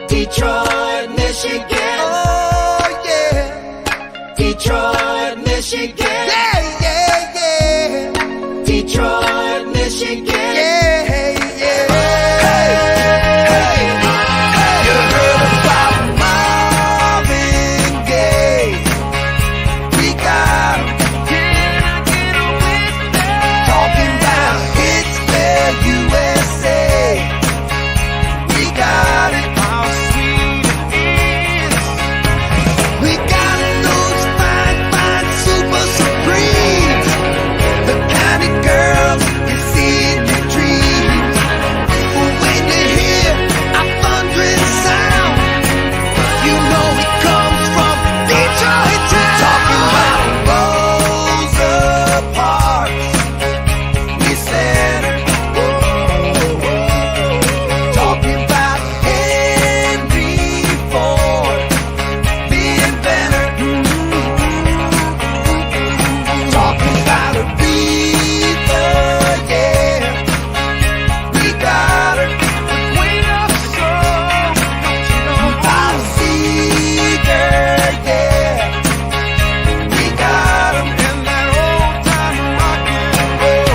Detroit, Michigan. Oh, yeah. Detroit, Michigan. Yeah, yeah, yeah. Detroit, Michigan. Yeah, yeah. Hey, you heard about Marvin Gaye? We got him. Talking about hits there, USA. We got it. How sweet it is. We got those fine, fine super supremes. The kind of girls you see in your dreams. When you hear a thundering sound, you know it comes from Detroit town. Talking about Rosa Parks, Miss Center. Talking about Henry Ford, the inventor. Talking about Aretha, yeah. We got her. Queen of soul, don't you know? Bob Seger, yeah. We got 'em in that old time rock and roll.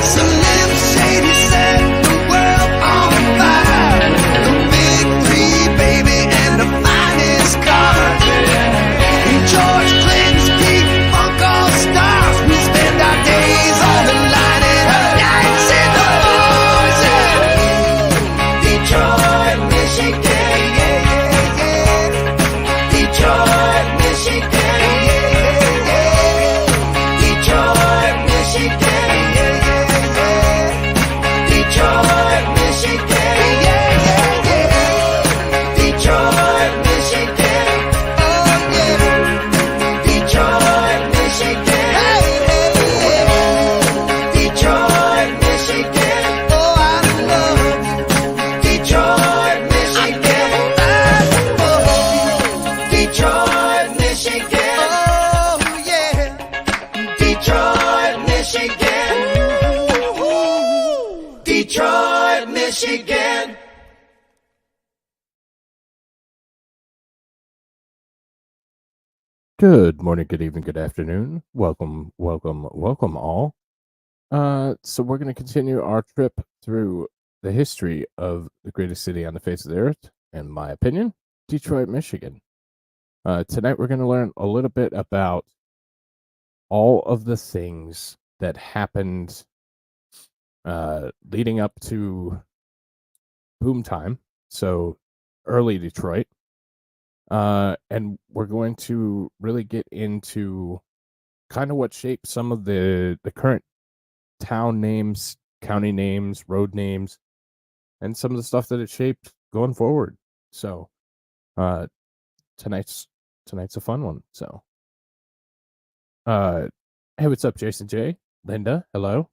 Slim Shady set the world on fire. The big three, baby, and the finest cars. And George Clinton's peak funk all stars. We spend our days on the line and our nights in the bars. Detroit, Michigan. Yeah, yeah, yeah. Detroit, Michigan. Detroit, Michigan. Detroit, Michigan. Detroit, Michigan. Detroit, Michigan. Detroit, Michigan. Detroit, Michigan. Detroit, Michigan. Detroit, Michigan. Detroit, Michigan. Good morning, good evening, good afternoon. Welcome all. So we're going to continue our trip through the history of the greatest city on the face of the earth, in my opinion, Detroit, Michigan. Tonight we're going to learn a little bit about all of the things that happened leading up to boom time, so early Detroit. And we're going to really get into kind of what shaped some of the current town names, county names, road names, and some of the stuff that it shaped going forward. So, tonight's a fun one. So, hey, what's up, Jason J? Linda, hello.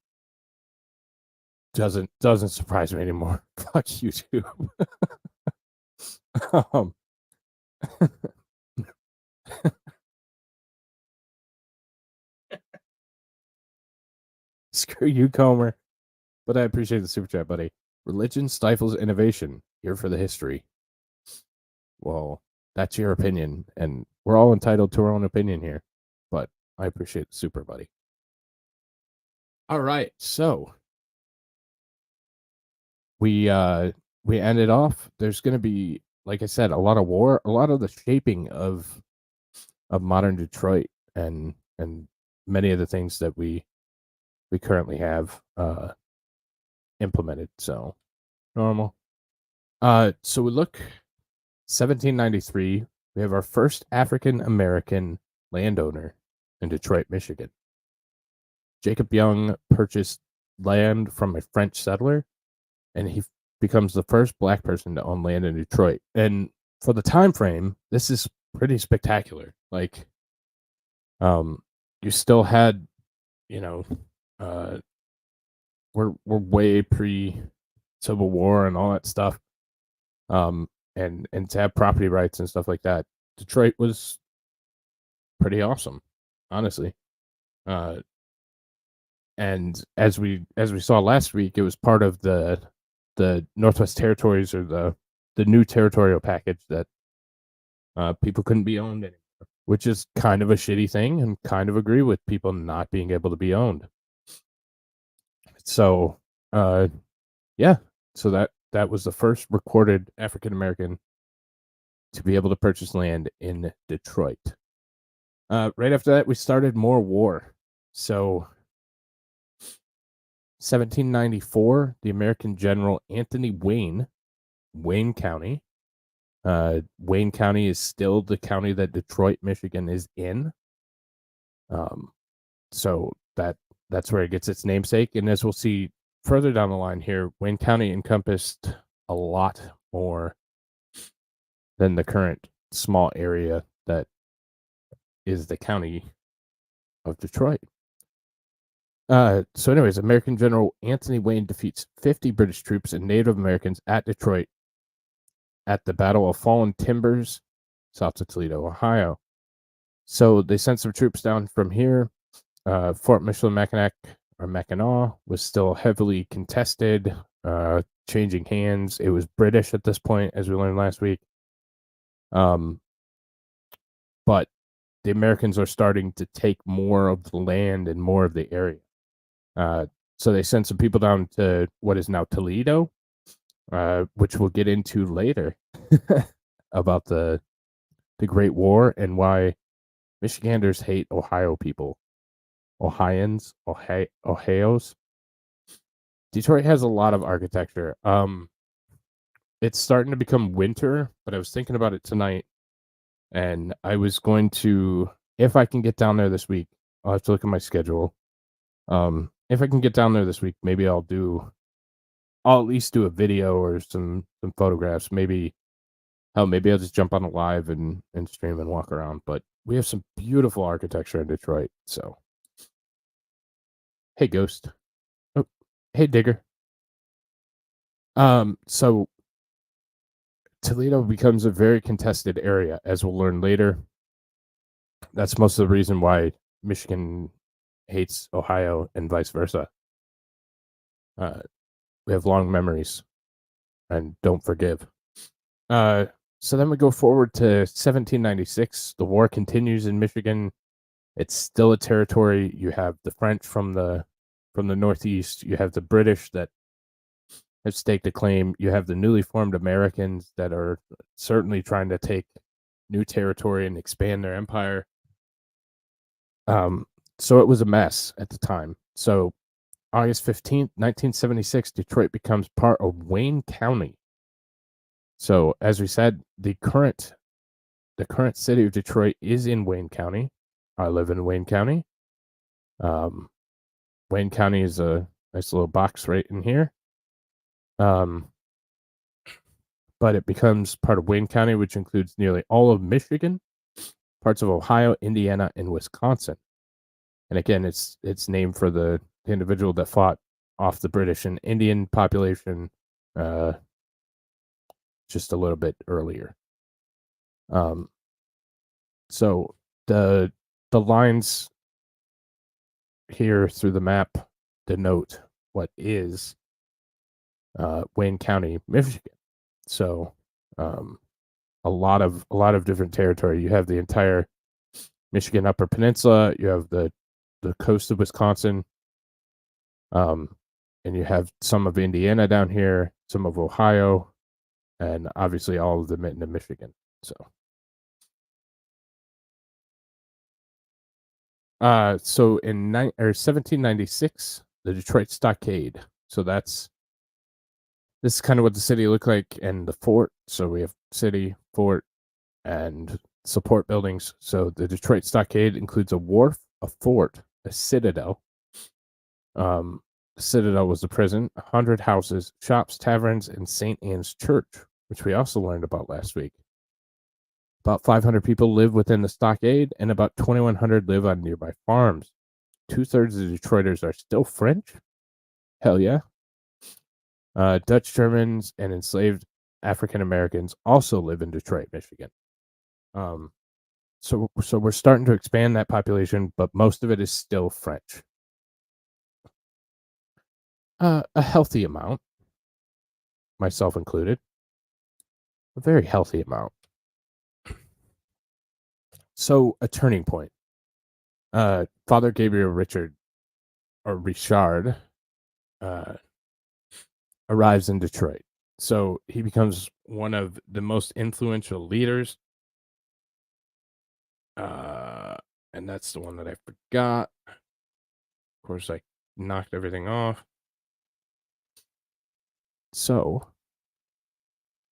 Doesn't surprise me anymore. Fuck YouTube. um. Screw you, Comer. But I appreciate the super chat, buddy. Religion stifles innovation. Here for the history. Well, that's your opinion, and we're all entitled to our own opinion here. But I appreciate the super, buddy. All right, so we ended off. There's going to be, like I said, a lot of war, a lot of the shaping of modern Detroit, and many of the things that we currently have implemented. So normal. So we look 1793. We have our first African American landowner in Detroit, Michigan. Jacob Young purchased land from a French settler, and he becomes the first black person to own land in Detroit. And for the time frame, this is pretty spectacular. Like, you still had, we're way pre Civil War and all that stuff. And to have property rights and stuff like that, Detroit was pretty awesome, honestly. And as we saw last week, it was part of the Northwest Territories, or the the new territorial package that people couldn't be owned anymore, which is kind of a shitty thing, and kind of agree with people not being able to be owned. So, yeah, so that was the first recorded African American to be able to purchase land in Detroit. Right after that, we started more war. So, 1794, the American general Anthony Wayne County. Wayne County is still the county that Detroit, Michigan is in. So that's where it gets its namesake. And as we'll see further down the line here, Wayne County encompassed a lot more than the current small area that is the county of Detroit. So anyways, American General Anthony Wayne defeats 50 British troops and Native Americans at Detroit at the Battle of Fallen Timbers, south of Toledo, Ohio. So they sent some troops down from here. Fort Michilimackinac or Mackinac was still heavily contested, changing hands. It was British at this point, as we learned last week. But the Americans are starting to take more of the land and more of the area. So they sent some people down to what is now Toledo, which we'll get into later about the Great War and why Michiganders hate Ohio people. Ohioans, Ohios. Detroit has a lot of architecture. It's starting to become winter, but I was thinking about it tonight, and I was going to, if I can get down there this week, I'll have to look at my schedule. If I can get down there this week, maybe I'll at least do a video or some photographs. Maybe I'll just jump on a live and stream and walk around. But we have some beautiful architecture in Detroit. So, hey, Ghost. Oh, hey, Digger. So Toledo becomes a very contested area, as we'll learn later. That's most of the reason why Michigan hates Ohio and vice versa. We have long memories and don't forgive. So then we go forward to 1796. The war continues in Michigan. It's still a territory. You have the French from the Northeast. You have the British that have staked a claim. You have the newly formed Americans that are certainly trying to take new territory and expand their empire. So it was a mess at the time. So August 15th, 1976, Detroit becomes part of Wayne County. So as we said, the current city of Detroit is in Wayne County. I live in Wayne County. Wayne County is a nice little box right in here. But it becomes part of Wayne County, which includes nearly all of Michigan, parts of Ohio, Indiana, and Wisconsin. And again, it's named for the individual that fought off the British and Indian population just a little bit earlier. So the lines here through the map denote what is Wayne County, Michigan. So a lot of different territory. You have the entire Michigan Upper Peninsula. You have the coast of Wisconsin. And you have some of Indiana down here, some of Ohio, and obviously all of them into Michigan. So, in 1796, the Detroit Stockade. So this is kind of what the city looked like, and the fort. So we have city, fort, and support buildings. So the Detroit Stockade includes a wharf, a fort, a citadel. The citadel was the prison, 100 houses, shops, taverns, and St. Anne's Church, which we also learned about last week. About 500 people live within the stockade, and about 2,100 live on nearby farms. 2/3 of the Detroiters are still French. Hell yeah. Dutch, Germans, and enslaved African Americans also live in Detroit, Michigan. So we're starting to expand that population, but most of it is still French. A healthy amount, myself included. a very healthy amount. So a turning point. Father Gabriel Richard Richard arrives in Detroit. So he becomes one of the most influential leaders. And that's the one that I forgot. Of course, I knocked everything off. So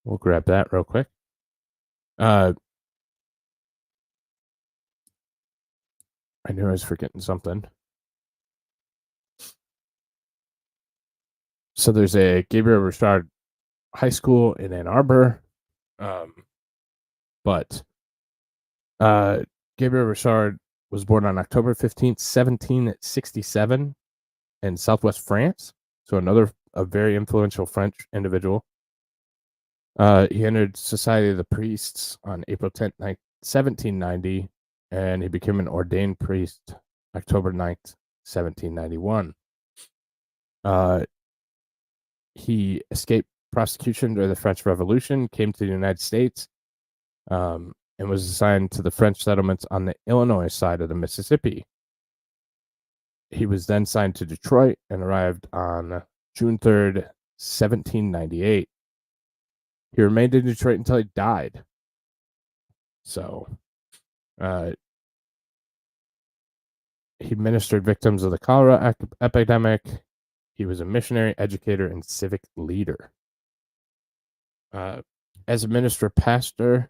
we'll grab that real quick. I knew I was forgetting something. So there's a Gabriel Richard High School in Ann Arbor. But Gabriel Richard was born on October 15th, 1767 in southwest France. So a very influential French individual. He entered Society of the Priests on April 10th, 1790, and he became an ordained priest October 9th, 1791. He escaped prosecution during the French Revolution, came to the United States, and was assigned to the French settlements on the Illinois side of the Mississippi. He was then signed to Detroit and arrived on June 3rd, 1798. He remained in Detroit until he died. So, he ministered victims of the cholera epidemic. He was a missionary, educator, and civic leader. As a minister pastor,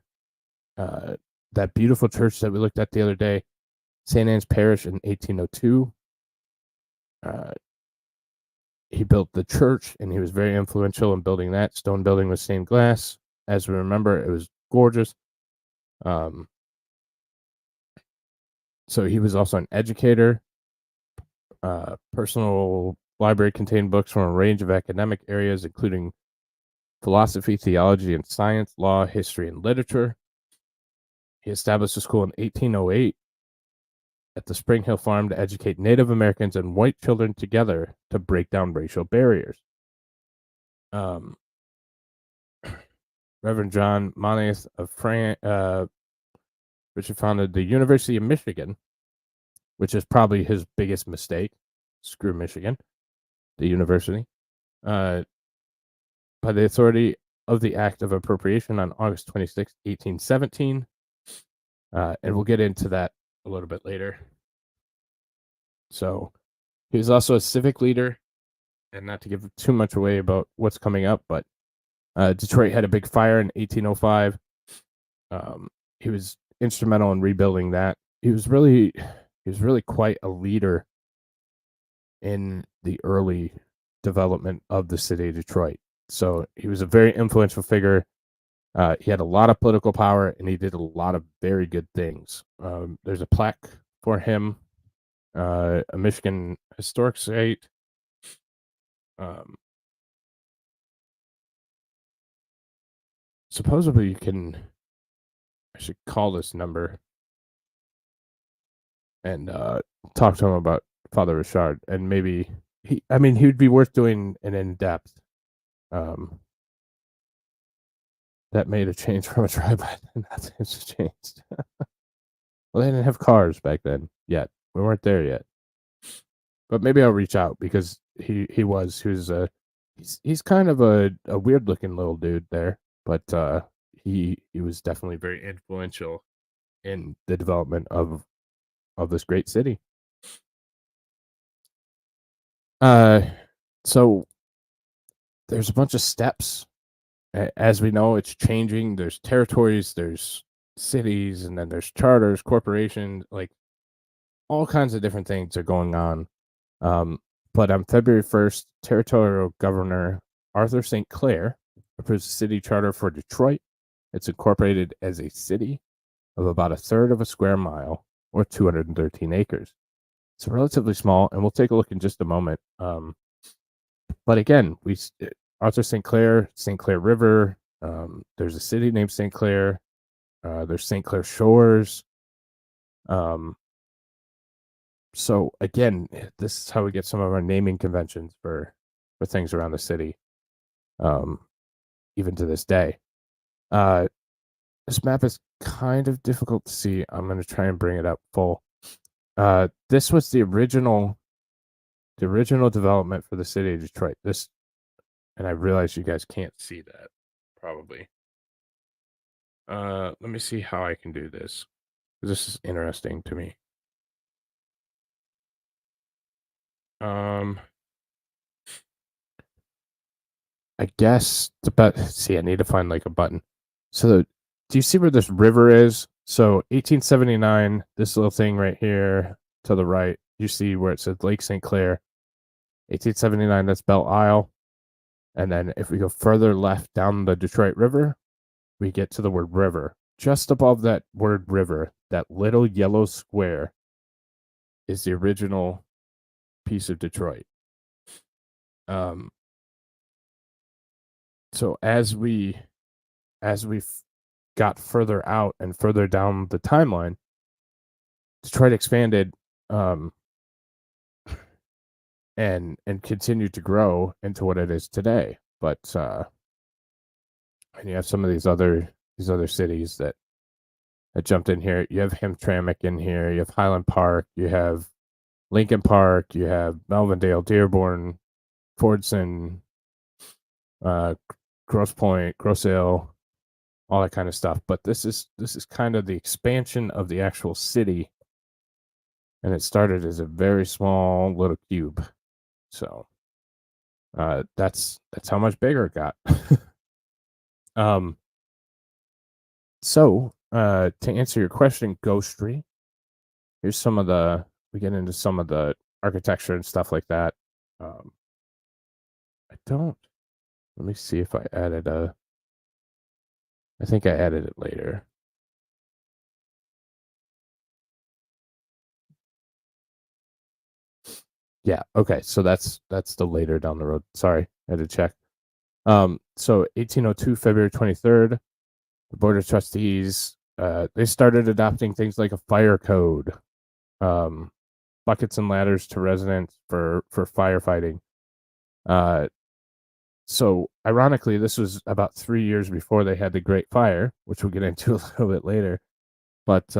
that beautiful church that we looked at the other day, St. Anne's Parish in 1802, he built the church, and he was very influential in building that stone building with stained glass. As we remember, it was gorgeous. So he was also an educator. Personal library contained books from a range of academic areas, including philosophy, theology, and science, law, history, and literature. He established a school in 1808 at the Spring Hill Farm to educate Native Americans and white children together to break down racial barriers. Reverend John Moneth of France, which founded the University of Michigan, which is probably his biggest mistake. Screw Michigan, the university. By the authority of the Act of Appropriation on August 26, 1817. And we'll get into that a little bit later. So he was also a civic leader, and not to give too much away about what's coming up, but Detroit had a big fire in 1805. He was instrumental in rebuilding that. He was really quite a leader in the early development of the city of Detroit. So he was a very influential figure. He had a lot of political power, and he did a lot of very good things. There's a plaque for him, a Michigan historic site. Supposedly you can, I should call this number and talk to him about Father Richard, and maybe he would be worth doing an in-depth. That made a change from a drive-by, and that's changed. Well, they didn't have cars back then yet. We weren't there yet. But maybe I'll reach out, because he's kind of a weird looking little dude there, but he was definitely very influential in the development of this great city. So there's a bunch of steps. As we know, it's changing. There's territories, there's cities, and then there's charters, corporations, like all kinds of different things are going on. But on February 1st, Territorial Governor Arthur St. Clair approves a city charter for Detroit. It's incorporated as a city of about a third of a square mile, or 213 acres. It's relatively small, and we'll take a look in just a moment. But again, Arthur St. Clair River. There's a city named St. Clair. There's St. Clair Shores. So again, this is how we get some of our naming conventions for things around the city, even to this day. This map is kind of difficult to see. I'm going to try and bring it up full. This was the original development for the city of Detroit. This, and I realize you guys can't see that, probably. Let me see how I can do this. This is interesting to me. I guess see, I need to find like a button. So do you see where this river is? So 1879, this little thing right here to the right, you see where it says Lake St. Clair. 1879, that's Belle Isle. And then if we go further left down the Detroit River, we get to the word river. Just above that word river, that little yellow square is the original piece of Detroit. So as we got further out and further down the timeline, Detroit expanded and continued to grow into what it is today. But and you have some of these other cities that jumped in here. You have Hamtramck in here. You have Highland Park. You have Lincoln Park. You have Melvindale, Dearborn, Fordson, Grosse Pointe, Grosse Ile, all that kind of stuff. But this is kind of the expansion of the actual city, and it started as a very small little cube. So that's how much bigger it got. So to answer your question, Ghostry, here's some of we get into some of the architecture and stuff like that. Let me see if I added I think I added it later. Yeah, okay, so that's the later down the road. Sorry, I had to check. So 1802, February 23rd, the Board of Trustees, they started adopting things like a fire code, buckets and ladders to residents for firefighting. So ironically, this was about 3 years before they had the Great Fire, which we'll get into a little bit later. But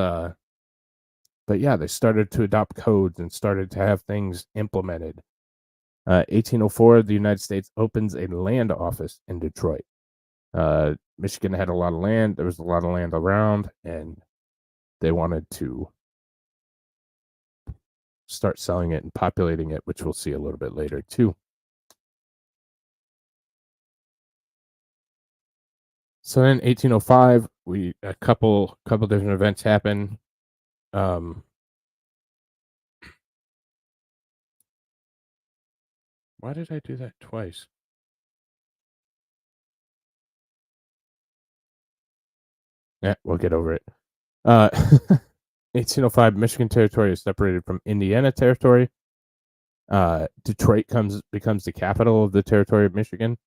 yeah, they started to adopt codes and started to have things implemented. 1804, the United States opens a land office in Detroit. Michigan had a lot of land. There was a lot of land around, and they wanted to start selling it and populating it, which we'll see a little bit later too. So then 1805, a couple different events happen. Why did I do that twice? Yeah, we'll get over it. 1805, Michigan Territory is separated from Indiana Territory. Detroit becomes the capital of the Territory of Michigan,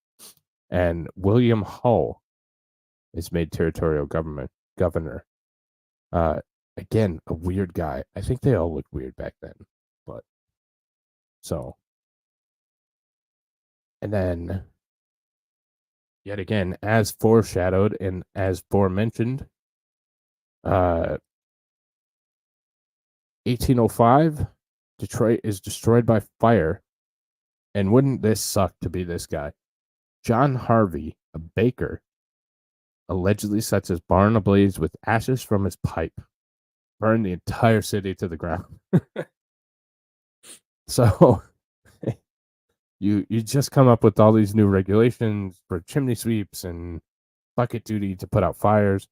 and William Hull is made territorial governor. Again, a weird guy. I think they all looked weird back then, but so. And then, yet again, as foreshadowed and as forementioned, 1805, Detroit is destroyed by fire. And wouldn't this suck to be this guy? John Harvey, a baker, allegedly sets his barn ablaze with ashes from his pipe, burned the entire city to the ground. So you just come up with all these new regulations for chimney sweeps and bucket duty to put out fires,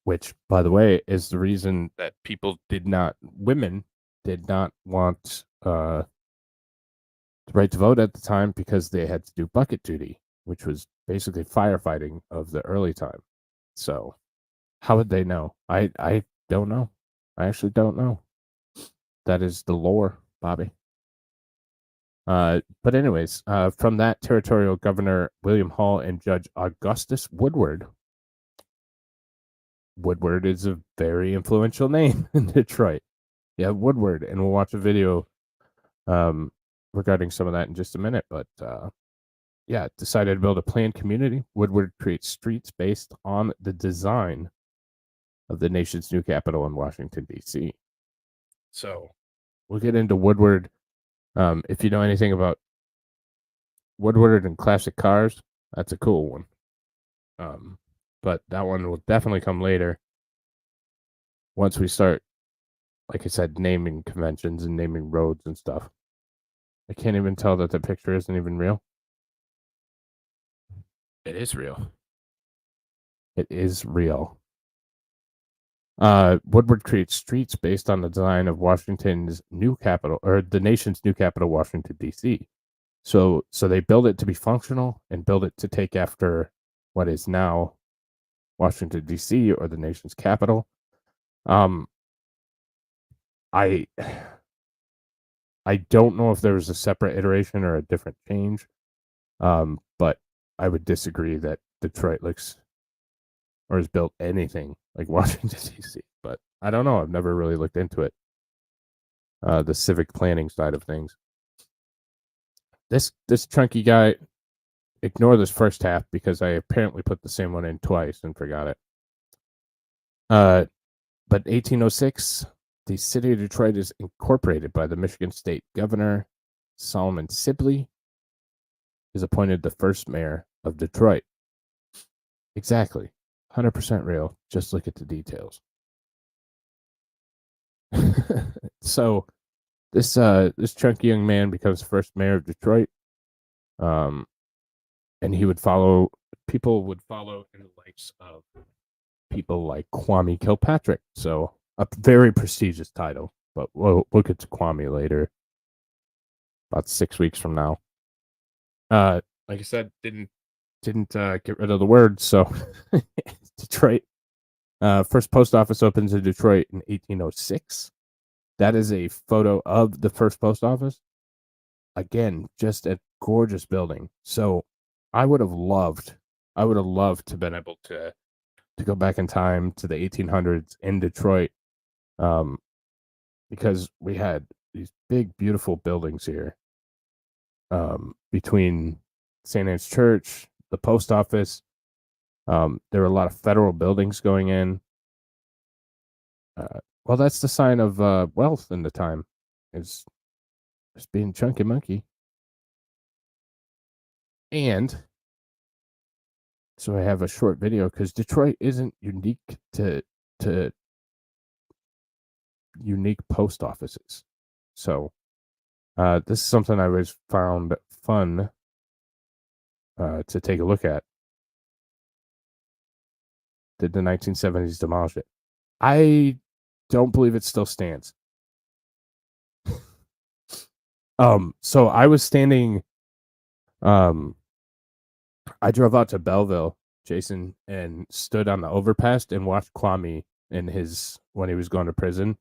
which, by the way, is the reason that women did not want the right to vote at the time, because they had to do bucket duty, which was basically firefighting of the early time. So how would they know? I don't know. I actually don't know. That is the lore, Bobby. But anyways, from that, territorial governor William Hull and Judge Augustus Woodward. Woodward is a very influential name in Detroit. Yeah, Woodward, and we'll watch a video regarding some of that in just a minute. But decided to build a planned community. Woodward creates streets based on the design of the nation's new capital in Washington, D.C. So we'll get into Woodward. If you know anything about Woodward and classic cars, that's a cool one. But that one will definitely come later once we start, like I said, naming conventions and naming roads and stuff. I can't even tell that the picture isn't even real. It is real. It is real. Woodward creates streets based on the design of Washington's new capital, or the nation's new capital, Washington, D.C. So they build it to be functional and build it to take after what is now Washington, D.C., or the nation's capital. I don't know if there was a separate iteration or a different change, but I would disagree that Detroit looks or has built anything like Washington, D.C., but I don't know. I've never really looked into it. The civic planning side of things. This chunky guy, ignore this first half because I apparently put the same one in twice and forgot it. But 1806, the city of Detroit is incorporated by the Michigan State Governor. Solomon Sibley is appointed the first mayor of Detroit. Exactly. 100% real. Just look at the details. So this chunky young man becomes first mayor of Detroit. And people would follow in the likes of people like Kwame Kilpatrick. So a very prestigious title, but we'll get to Kwame later, about 6 weeks from now. Like I said, didn't get rid of the word. So Detroit, first post office opens in Detroit in 1806. That is a photo of the first post office. Again, just a gorgeous building. So I would have loved to been able to go back in time to the 1800s in Detroit, because we had these big, beautiful buildings here, between St. Anne's Church, the post office. There were a lot of federal buildings going in. Well, that's the sign of wealth in the time, is just being chunky monkey. And so I have a short video because Detroit isn't unique to unique post offices. So this is something I always found fun to take a look at. Did the 1970s demolish it? I don't believe it still stands. So I was standing, I drove out to Belleville, Jason, and stood on the overpass and watched Kwame when he was going to prison,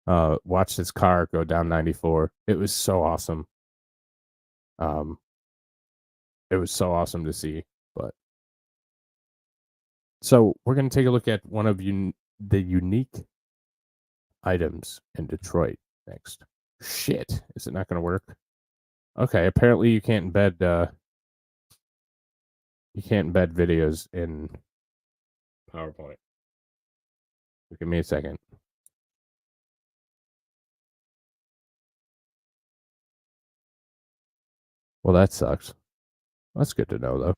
watched his car go down 94. It was so awesome. It was so awesome to see. But so we're going to take a look at one of the unique items in Detroit next. Shit, is it not going to work? Okay, apparently you can't embed videos in PowerPoint. Give me a second. Well, that sucks. That's good to know, though.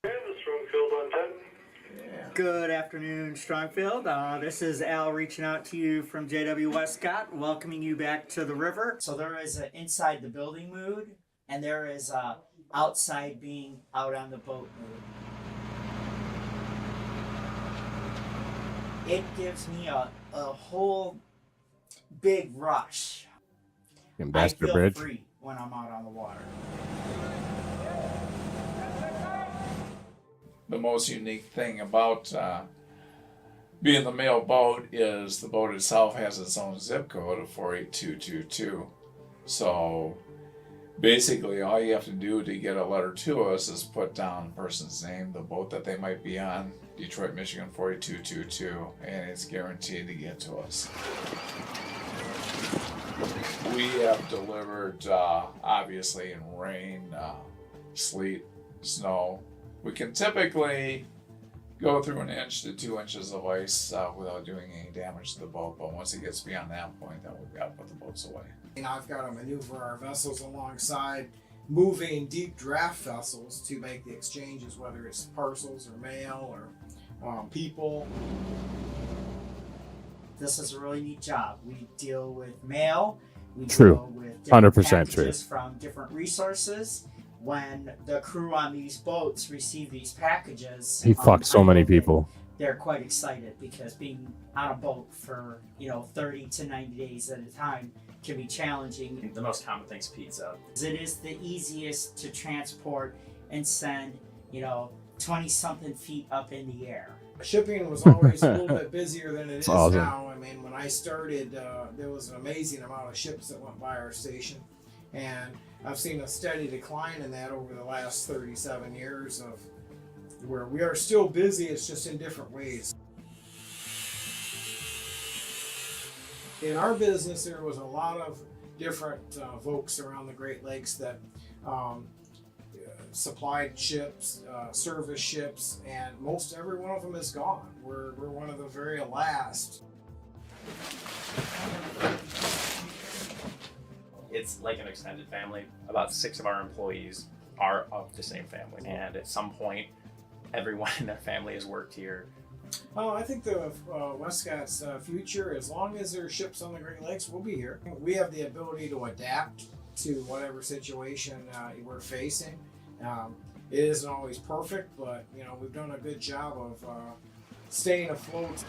Good afternoon, Strongfield. This is Al reaching out to you from JW Westcott, welcoming you back to the river. So there is an inside the building mood, and there is a outside being out on the boat mood. It gives me a whole big rush. Ambassador I feel Bridge. free when I'm out on the water. The most unique thing about being the mail boat is the boat itself has its own zip code of 48222. So basically all you have to do to get a letter to us is put down a person's name, the boat that they might be on, Detroit, Michigan 48222, and it's guaranteed to get to us. We have delivered, obviously in rain, sleet, snow. We can typically go through 1 inch to 2 inches of ice without doing any damage to the boat, but once it gets beyond that point, then we've got to put the boats away. And I've got to maneuver our vessels alongside moving deep draft vessels to make the exchanges, whether it's parcels or mail or people. This is a really neat job. We deal with mail. We True. deal with different 100% packages from different resources. When the crew on these boats receive these packages, He fucked so I many know that people. they're quite excited because being on a boat for 30 to 90 days at a time can be challenging. The most common thing's pizza. It is the easiest to transport and send 20 something feet up in the air. Shipping was always a little bit busier than it is awesome. now. I mean, when I started, there was an amazing amount of ships that went by our station, and I've seen a steady decline in that over the last 37 years of where we are still busy, it's just in different ways. In our business, there was a lot of different folks around the Great Lakes that supplied ships, service ships, and most every one of them is gone. We're one of the very last. It's like an extended family. About 6 of our employees are of the same family, and at some point, everyone in their family has worked here. Oh, I think the Westcot's future, as long as there are ships on the Great Lakes, we'll be here. We have the ability to adapt to whatever situation we're facing. It isn't always perfect, but we've done a good job of staying afloat.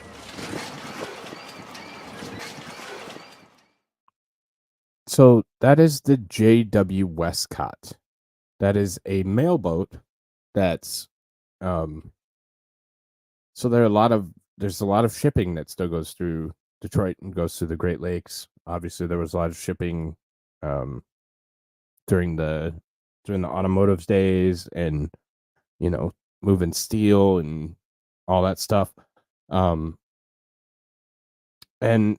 So that is the J.W. Westcott. That is a mail boat that's so there's a lot of shipping that still goes through Detroit and goes through the Great Lakes. Obviously there was a lot of shipping during the automotive days and moving steel and all that stuff. And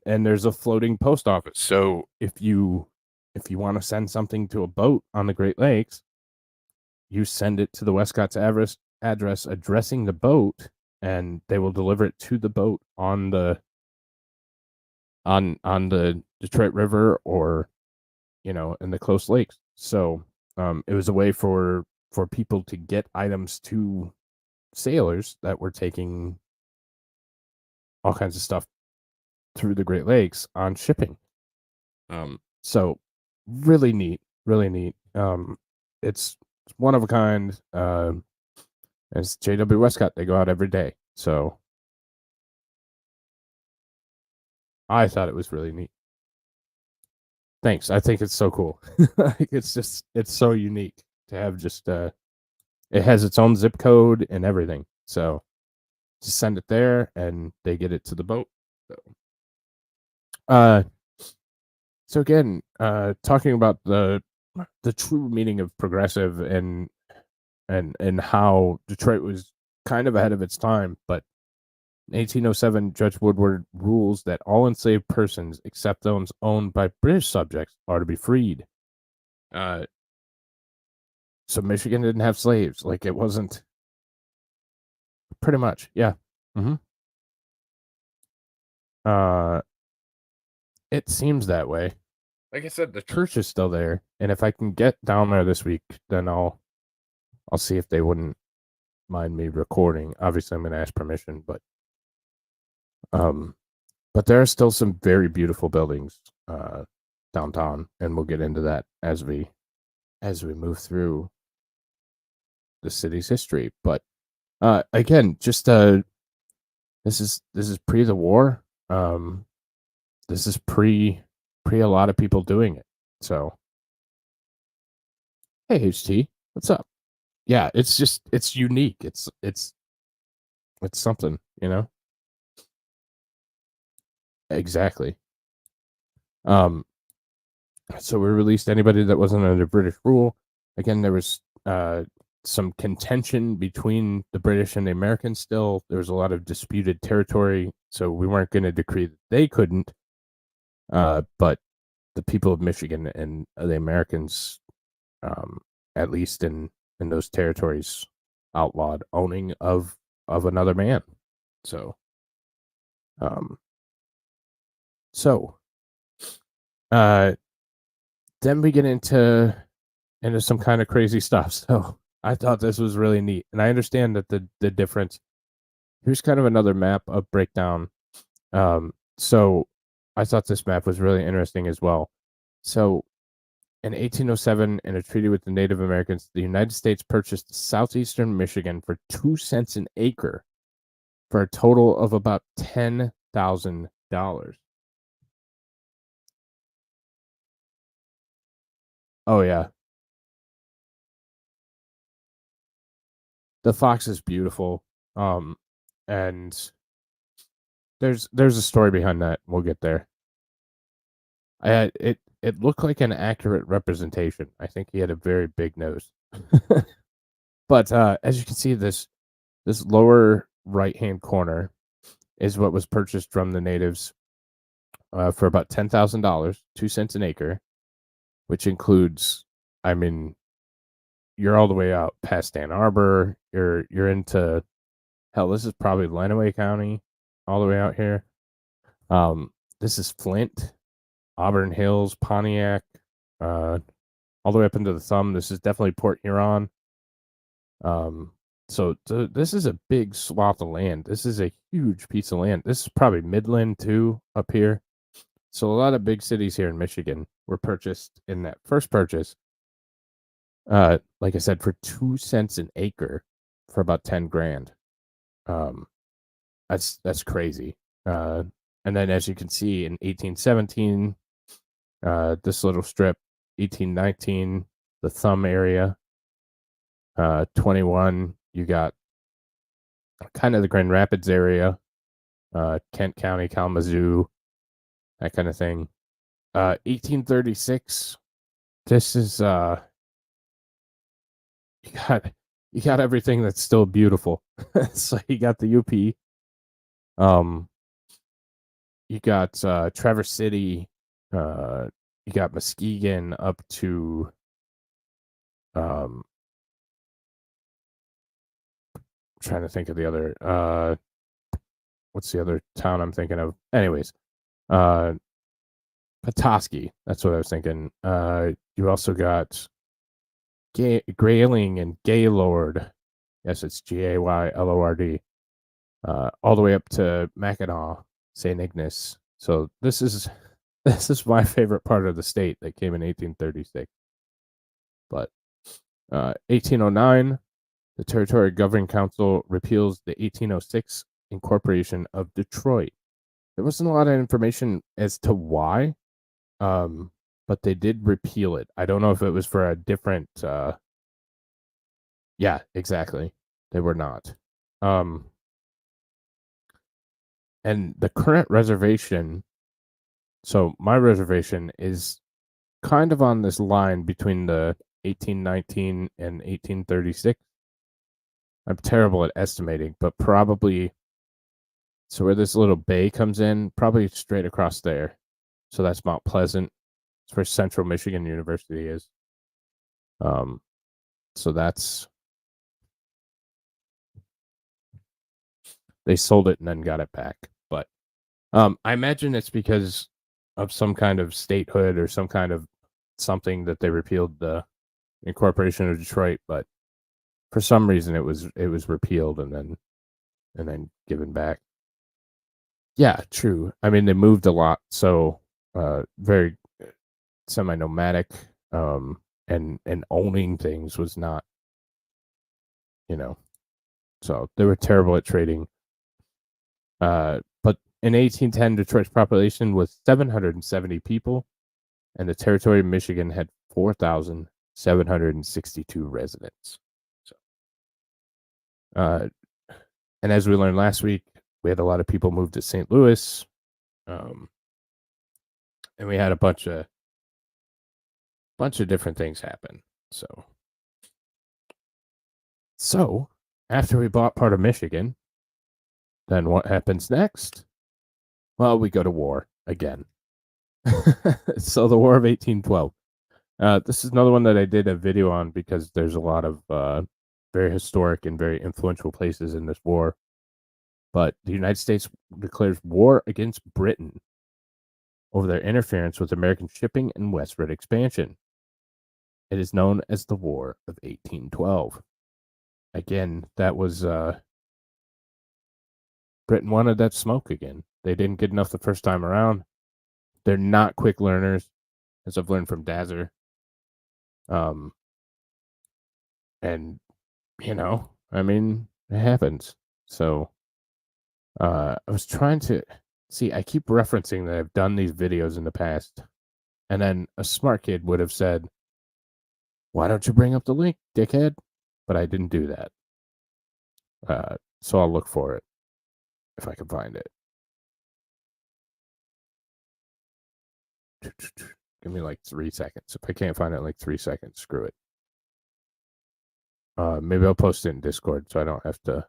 there's a floating post office. So if you want to send something to a boat on the Great Lakes, you send it to the Westcott's address addressing the boat, and they will deliver it to the boat on the Detroit River or in the close lakes. So it was a way for people to get items to sailors that were taking all kinds of stuff through the Great Lakes on shipping. So really neat. It's one of a kind. It's J.W. Westcott. They go out every day. So I thought it was really neat. Thanks. I think it's so cool. It's so unique to have just it has its own zip code and everything. So just send it there and they get it to the boat. So again, talking about the true meaning of progressive and how Detroit was kind of ahead of its time, but in 1807, Judge Woodward rules that all enslaved persons, except those owned by British subjects, are to be freed. So Michigan didn't have slaves. Like, it wasn't... Pretty much, yeah. It seems that way. Like I said, the church is still there, and if I can get down there this week, then I'll see if they wouldn't mind me recording. Obviously, I'm going to ask permission, but there are still some very beautiful buildings downtown, and we'll get into that as we move through the city's history. But again, just this is pre the war. This is pre a lot of people doing it. So, hey HT, what's up? Yeah, it's unique. It's something, Exactly. So we released anybody that wasn't under British rule. Again, there was some contention between the British and the Americans still. There was a lot of disputed territory, so we weren't going to decree that they couldn't. But the people of Michigan and the Americans, at least in and those territories outlawed owning of another man. So, so, then we get into some kind of crazy stuff. So I thought this was really neat, and I understand that the difference. Here's kind of another map of breakdown. So I thought this map was really interesting as well. So in 1807, in a treaty with the Native Americans, the United States purchased southeastern Michigan for 2 cents an acre for a total of about $10,000. Oh yeah. The fox is beautiful. And there's a story behind that. We'll get there. It looked like an accurate representation. I think he had a very big nose. But as you can see, this lower right-hand corner is what was purchased from the natives for about $10,000, 2 cents an acre, which includes, I mean, you're all the way out past Ann Arbor. You're into, hell, this is probably Lenawee County, all the way out here. This is Flint, Auburn Hills, Pontiac, all the way up into the thumb. This is definitely Port Huron. So this is a big swath of land. This is a huge piece of land. This is probably Midland too up here. So a lot of big cities here in Michigan were purchased in that first purchase. Like I said, for 2 cents an acre for about 10 grand. That's crazy. And then as you can see in 1817, this little strip, 1819, the thumb area, 21, you got kind of the Grand Rapids area, Kent County, Kalamazoo, that kind of thing. 1836, this is you got everything that's still beautiful. So you got the UP, you got Traverse City, you got Muskegon up to trying to think of the other what's the other town I'm thinking of? Anyways, Petoskey, that's what I was thinking. You also got Grayling and Gaylord. Yes, it's Gaylord. All the way up to Mackinac, St. Ignace. So this is my favorite part of the state that came in 1836. But 1809, the Territory Governing Council repeals the 1806 incorporation of Detroit. There wasn't a lot of information as to why, but they did repeal it. I don't know if it was for a different. Yeah, exactly. They were not. And the current reservation. So my reservation is kind of on this line between the 1819 and 1836. I'm terrible at estimating, but probably. So where this little bay comes in, probably straight across there. So that's Mount Pleasant. It's where Central Michigan University is. So that's. They sold it and then got it back. But I imagine it's because of some kind of statehood or some kind of something that they repealed the incorporation of Detroit. But for some reason, it was repealed and then given back. Yeah, true. I mean, they moved a lot, so very semi-nomadic, and owning things was not, so they were terrible at trading. But in 1810, Detroit's population was 770 people, and the territory of Michigan had 4,762 residents. So, and as we learned last week, we had a lot of people move to St. Louis, and we had a bunch of different things happen. So after we bought part of Michigan, then what happens next? Well, we go to war again. So the War of 1812. This is another one that I did a video on because there's a lot of very historic and very influential places in this war. But the United States declares war against Britain over their interference with American shipping and westward expansion. It is known as the War of 1812. Again, that was Britain wanted that smoke again. They didn't get enough the first time around. They're not quick learners, as I've learned from Dazer. And I mean, it happens. So, I was trying to see. I keep referencing that I've done these videos in the past, and then a smart kid would have said, "Why don't you bring up the link, dickhead?" But I didn't do that. So I'll look for it if I can find it. Give me like 3 seconds. If I can't find it in like 3 seconds, screw it. Maybe I'll post it in Discord so I don't have to.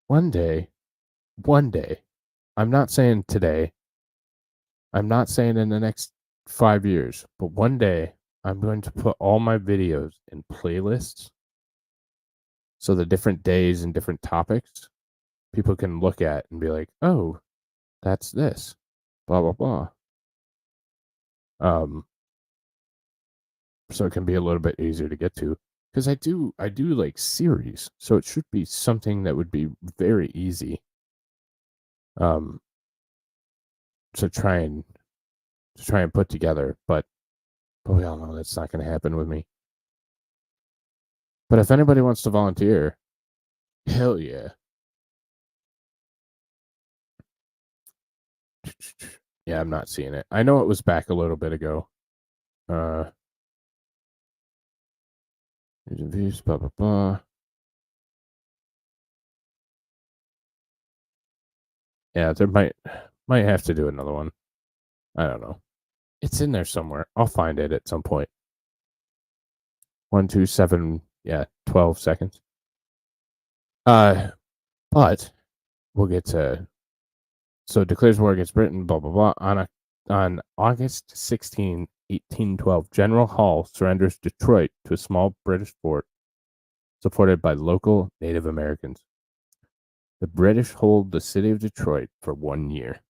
One day, I'm not saying today, I'm not saying in the next 5 years, but one day I'm going to put all my videos in playlists. So the different days and different topics people can look at and be like, oh, that's this, blah, blah, blah. So it can be a little bit easier to get to. Because I do like series, so it should be something that would be very easy. To try and put together, but we all know that's not going to happen with me. But if anybody wants to volunteer, hell yeah. Yeah, I'm not seeing it. I know it was back a little bit ago. Views, blah blah blah. Yeah, there might have to do another one. I don't know. It's in there somewhere. I'll find it at some point. 1, 2, 7, 12 seconds. But we'll get to. So declares war against Britain, blah blah blah. On August 16, 1812, General Hall surrenders Detroit to a small British fort supported by local Native Americans. The British hold the city of Detroit for 1 year.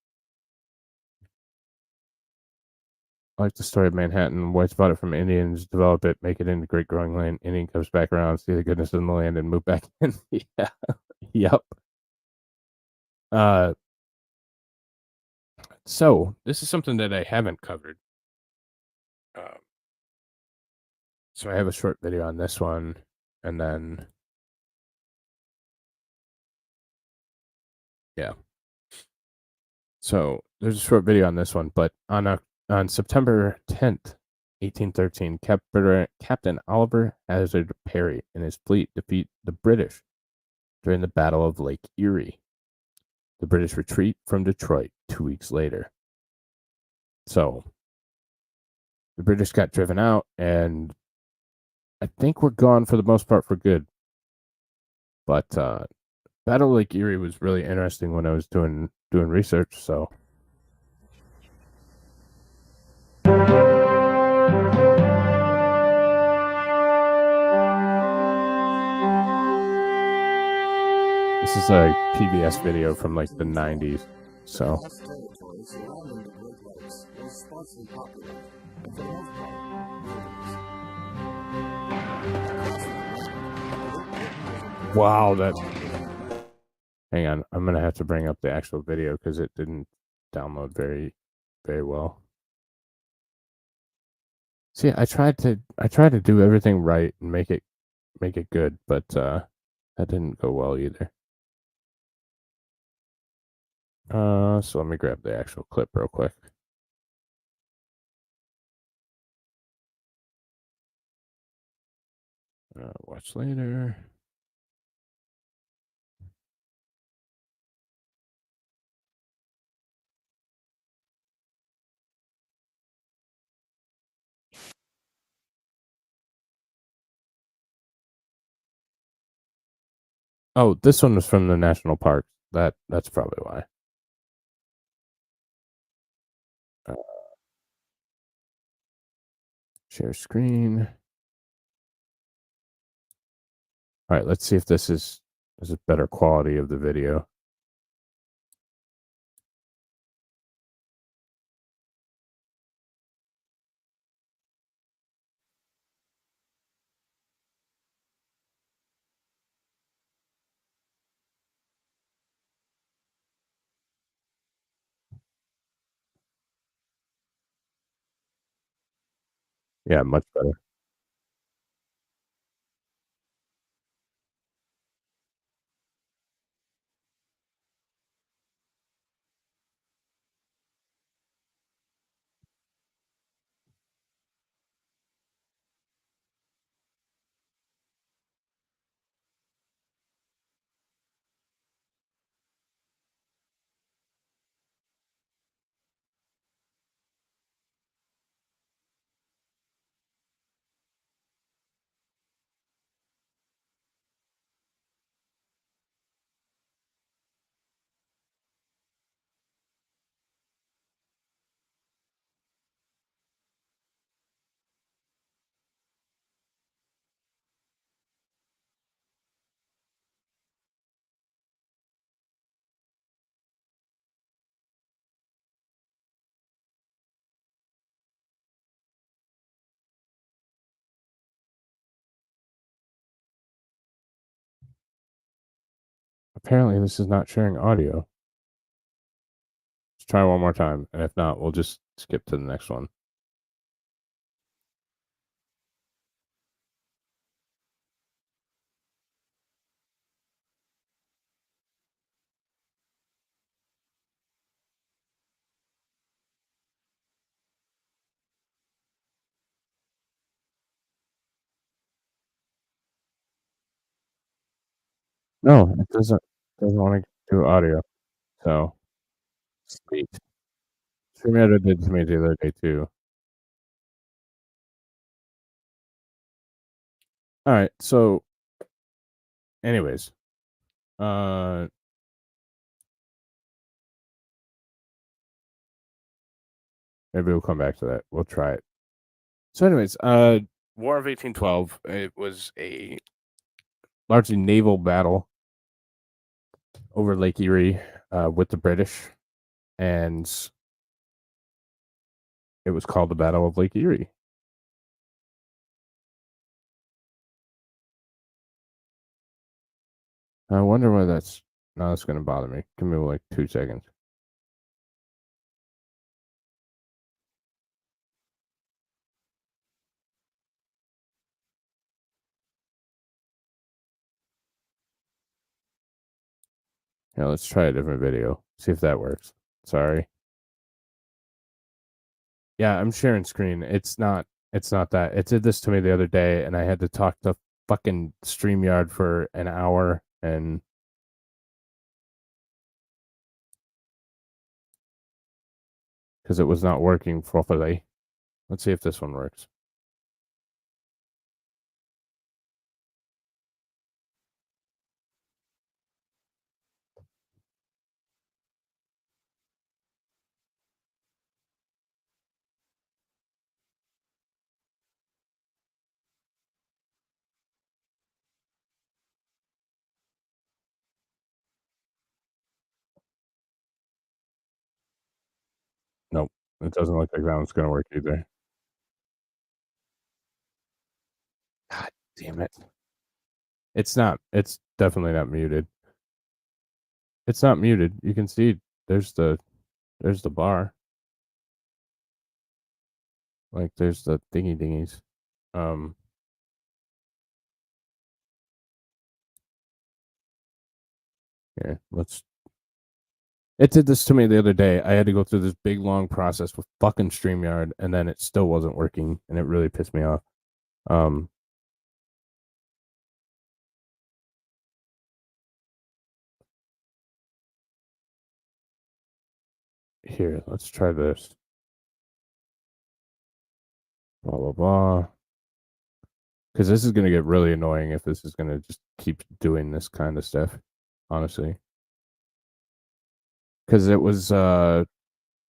I like the story of Manhattan. Whites bought it from Indians, develop it, make it into great growing land. Indian comes back around, see the goodness of the land, and move back in. Yeah. Yep. So this is something that I haven't covered. So I have a short video on this one, and then so there's a short video on this one, but on September 10th, 1813, Captain Oliver Hazard Perry and his fleet defeat the British during the Battle of Lake Erie. The British retreat from Detroit 2 weeks later. So the British got driven out, and I think we're gone for the most part for good. But Battle of Lake Erie was really interesting when I was doing research. So this is a PBS video from like the 90s. So wow, that. Hang on, I'm gonna have to bring up the actual video because it didn't download very, very well. See, I tried to do everything right and make it good, but that didn't go well either. So let me grab the actual clip real quick. Watch later. Oh, this one was from the national park. That's probably why. Share screen. All right, let's see if this is a better quality of the video. Yeah, much better. Apparently, this is not sharing audio. Let's try one more time, and if not, we'll just skip to the next one. No, it doesn't want to do audio. So sweet. StreamYard did to me the other day too. All right, so anyways, maybe we'll come back to that. We'll try it. So anyways, War of 1812, it was a largely naval battle over Lake Erie with the British, and it was called the Battle of Lake Erie. I wonder why that's going to bother me. Give me like 2 seconds. Yeah, let's try a different video. See if that works. Sorry. Yeah, I'm sharing screen. It's not that. It did this to me the other day, and I had to talk to fucking StreamYard for an hour, and because it was not working properly. Let's see if this one works. Nope. It doesn't look like that one's going to work either. God damn it. It's not. It's definitely not muted. It's not muted. You can see there's the bar. Like there's the dingies. Here, let's. It did this to me the other day. I had to go through this big long process with fucking StreamYard, and then it still wasn't working, and it really pissed me off. Here, let's try this. Blah blah blah. Because this is gonna get really annoying if this is gonna just keep doing this kind of stuff. Honestly. Because it was what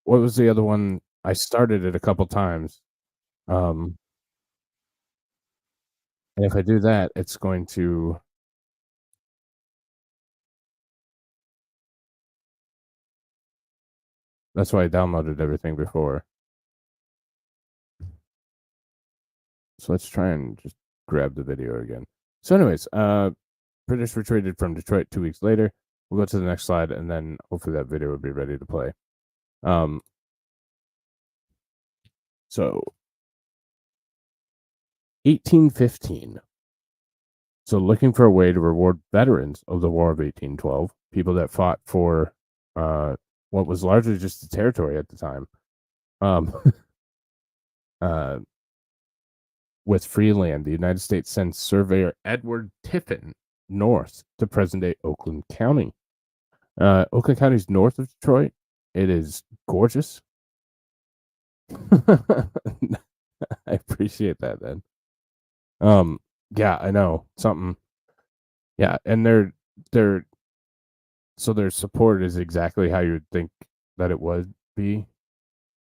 was the other one? I started it a couple times. And if I do that, it's going to... That's why I downloaded everything before. So let's try and just grab the video again. So anyways, British retreated from Detroit 2 weeks later. We'll go to the next slide, and then hopefully that video will be ready to play. So 1815. So looking for a way to reward veterans of the War of 1812, people that fought for what was largely just a territory at the time, with free land, the United States sends surveyor Edward Tiffin north to present-day Oakland County. Oakland County is north of Detroit. It is gorgeous. I appreciate that, then. Yeah, I know something. Yeah, and their support is exactly how you'd think that it would be.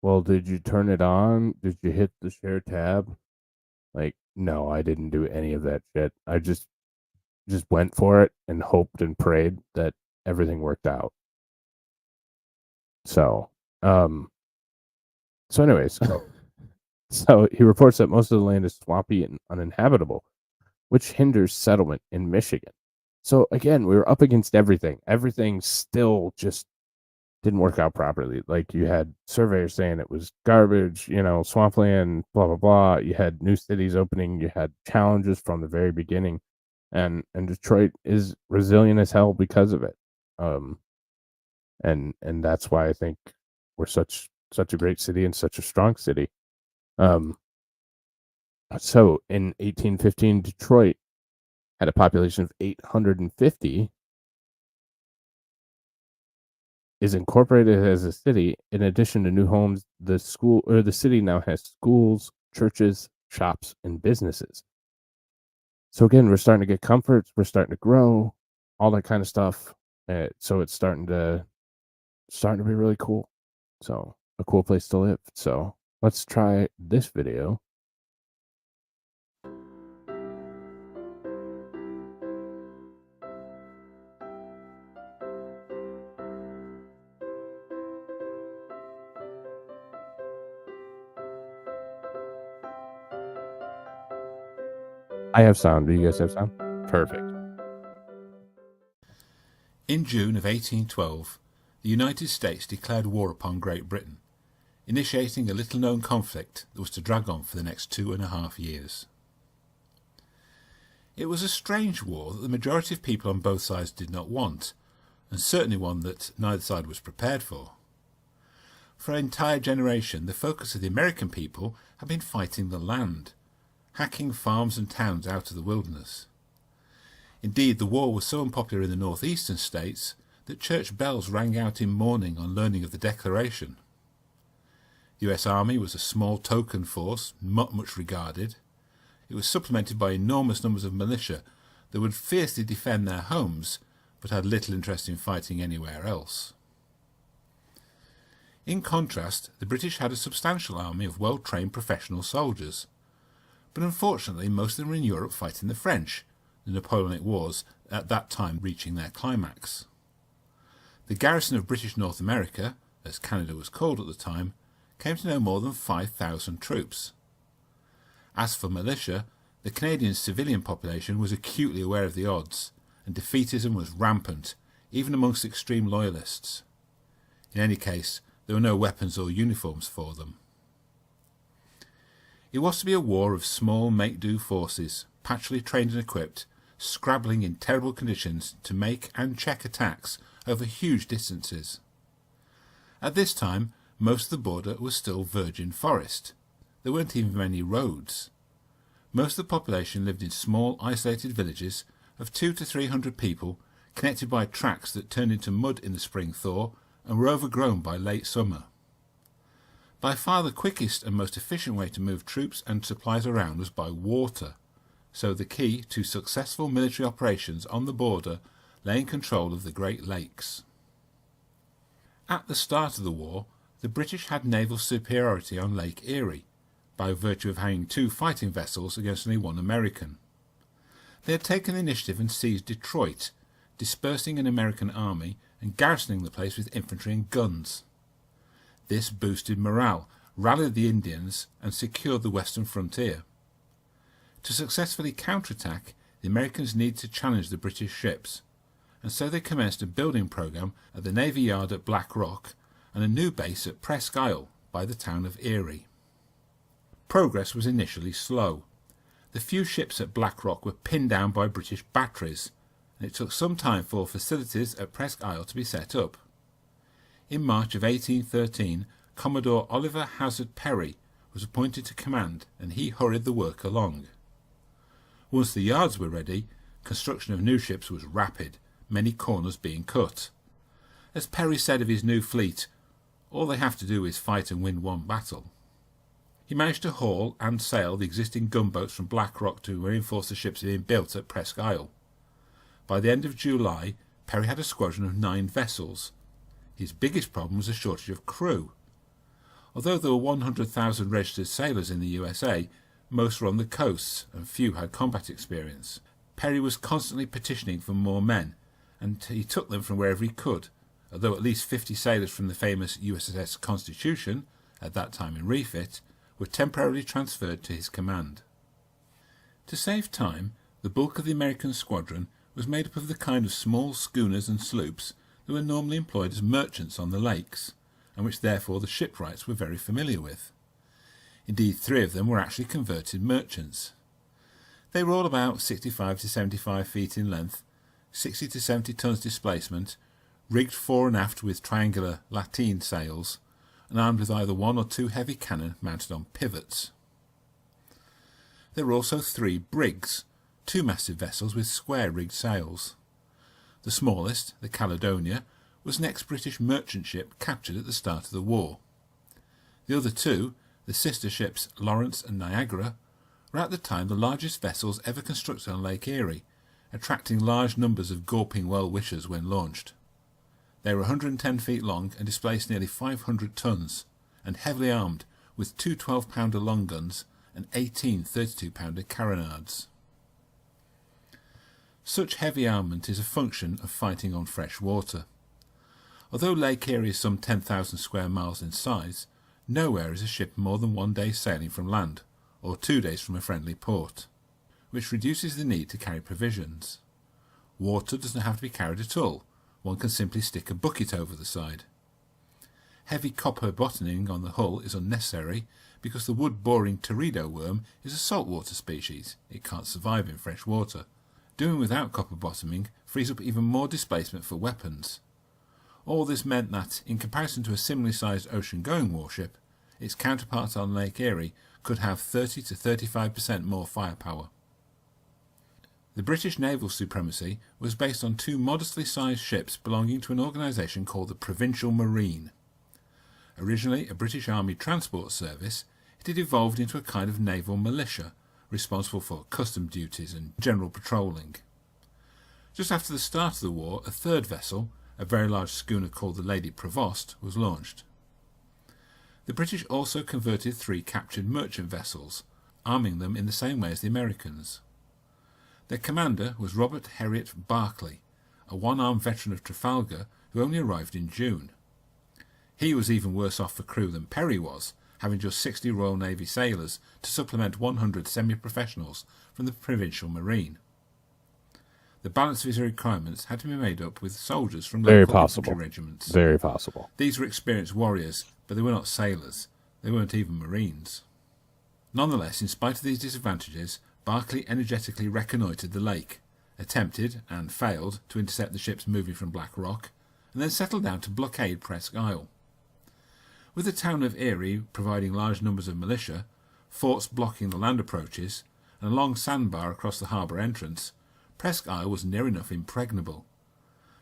Well, did you turn it on? Did you hit the share tab? Like, no, I didn't do any of that shit. I just went for it and hoped and prayed that everything worked out. So, anyways, so he reports that most of the land is swampy and uninhabitable, which hinders settlement in Michigan. So again, we were up against everything. Everything still just didn't work out properly. Like, you had surveyors saying it was garbage, swampland, blah, blah, blah. You had new cities opening. You had challenges from the very beginning. And Detroit is resilient as hell because of it. And that's why I think we're such a great city and such a strong city. So in 1815, Detroit had a population of 850, is incorporated as a city. In addition to new homes, the city now has schools, churches, shops, and businesses. So again, we're starting to get comforts, we're starting to grow, all that kind of stuff. So it's starting to be really cool. So a cool place to live. So let's try this video. I have sound. Do you guys have sound? Perfect. In June of 1812, the United States declared war upon Great Britain, initiating a little-known conflict that was to drag on for the next 2.5 years. It was a strange war that the majority of people on both sides did not want, and certainly one that neither side was prepared for. For an entire generation, the focus of the American people had been fighting the land, hacking farms and towns out of the wilderness. Indeed, the war was so unpopular in the northeastern states that church bells rang out in mourning on learning of the declaration. The US Army was a small token force, not much regarded. It was supplemented by enormous numbers of militia that would fiercely defend their homes, but had little interest in fighting anywhere else. In contrast, the British had a substantial army of well-trained professional soldiers. But unfortunately, most of them were in Europe fighting the French, the Napoleonic Wars at that time reaching their climax. The garrison of British North America, as Canada was called at the time, came to no more than 5,000 troops. As for militia, the Canadian civilian population was acutely aware of the odds, and defeatism was rampant, even amongst extreme loyalists. In any case, there were no weapons or uniforms for them. It was to be a war of small make-do forces, patchily trained and equipped, scrabbling in terrible conditions to make and check attacks over huge distances. At this time, most of the border was still virgin forest. There weren't even many roads. Most of the population lived in small, isolated villages of 200 to 300 people, connected by tracks that turned into mud in the spring thaw and were overgrown by late summer. By far the quickest and most efficient way to move troops and supplies around was by water, so the key to successful military operations on the border lay in control of the Great Lakes. At the start of the war, the British had naval superiority on Lake Erie, by virtue of having 2 fighting vessels against only 1 American. They had taken the initiative and seized Detroit, dispersing an American army and garrisoning the place with infantry and guns. This boosted morale, rallied the Indians, and secured the western frontier. To successfully counterattack, the Americans needed to challenge the British ships, and so they commenced a building program at the Navy Yard at Black Rock and a new base at Presque Isle by the town of Erie. Progress was initially slow. The few ships at Black Rock were pinned down by British batteries, and it took some time for facilities at Presque Isle to be set up. In March of 1813, Commodore Oliver Hazard Perry was appointed to command, and he hurried the work along. Once the yards were ready, construction of new ships was rapid, many corners being cut. As Perry said of his new fleet, all they have to do is fight and win one battle. He managed to haul and sail the existing gunboats from Black Rock to reinforce the ships being built at Presque Isle. By the end of July, Perry had a squadron of 9 vessels. His biggest problem was a shortage of crew. Although there were 100,000 registered sailors in the USA, most were on the coasts and few had combat experience. Perry was constantly petitioning for more men, and he took them from wherever he could, although at least 50 sailors from the famous USS Constitution, at that time in refit, were temporarily transferred to his command. To save time, the bulk of the American squadron was made up of the kind of small schooners and sloops that were normally employed as merchants on the lakes, and which therefore the shipwrights were very familiar with. Indeed, 3 of them were actually converted merchants. They were all about 65 to 75 feet in length, 60 to 70 tons displacement, rigged fore and aft with triangular lateen sails, and armed with either 1 or 2 heavy cannon mounted on pivots. There were also 3 brigs, 2-masted vessels with square-rigged sails. The smallest, the Caledonia, was an ex-British merchant ship captured at the start of the war. The other 2, the sister ships Lawrence and Niagara, were at the time the largest vessels ever constructed on Lake Erie, attracting large numbers of gawping well-wishers when launched. They were 110 feet long and displaced nearly 500 tons, and heavily armed with 2 12-pounder long guns and 18 32-pounder carronades. Such heavy armament is a function of fighting on fresh water. Although Lake Erie is some 10,000 square miles in size, nowhere is a ship more than 1 day's sailing from land, or 2 days from a friendly port, which reduces the need to carry provisions. Water does not have to be carried at all. One can simply stick a bucket over the side. Heavy copper bottoming on the hull is unnecessary because the wood-boring teredo worm is a saltwater species. It can't survive in fresh water. Doing without copper bottoming frees up even more displacement for weapons. All this meant that, in comparison to a similarly sized ocean-going warship, its counterpart on Lake Erie could have 30 to 35% more firepower. The British naval supremacy was based on 2 modestly sized ships belonging to an organisation called the Provincial Marine. Originally a British Army transport service, it had evolved into a kind of naval militia, responsible for custom duties and general patrolling. Just after the start of the war, a 3rd vessel, a very large schooner called the Lady Provost, was launched. The British also converted 3 captured merchant vessels, arming them in the same way as the Americans. Their commander was Robert Heriot Barclay, a one-armed veteran of Trafalgar who only arrived in June. He was even worse off for crew than Perry was, having just 60 Royal Navy sailors to supplement 100 semi-professionals from the Provincial Marine. The balance of his requirements had to be made up with soldiers from local infantry regiments. Very possible. These were experienced warriors, but they were not sailors. They weren't even Marines. Nonetheless, in spite of these disadvantages, Barclay energetically reconnoitred the lake, attempted, and failed, to intercept the ships moving from Black Rock, and then settled down to blockade Presque Isle. With the town of Erie providing large numbers of militia, forts blocking the land approaches, and a long sandbar across the harbour entrance, Presque Isle was near enough impregnable.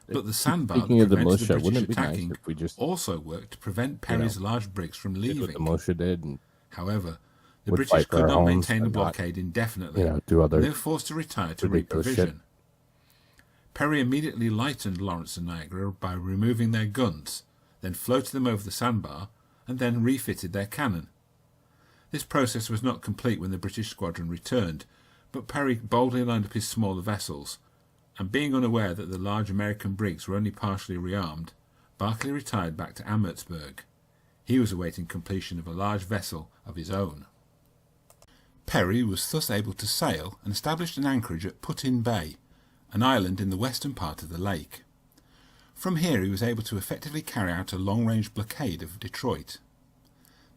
But the sandbar that prevented the British attacking also worked to prevent Perry's large brigs from leaving. What the militia did, and however, the British could not maintain the blockade indefinitely, and they were forced to retire to reprovision. Perry immediately lightened Lawrence and Niagara by removing their guns, then floated them over the sandbar, and then refitted their cannon. This process was not complete when the British squadron returned, But Perry boldly lined up his smaller vessels, and being unaware that the large American brigs were only partially rearmed, Barclay retired back to Amhertsburg. He was awaiting completion of a large vessel of his own. Perry was thus able to sail and established an anchorage at Put-in Bay, an island in the western part of the lake. From here he was able to effectively carry out a long-range blockade of Detroit.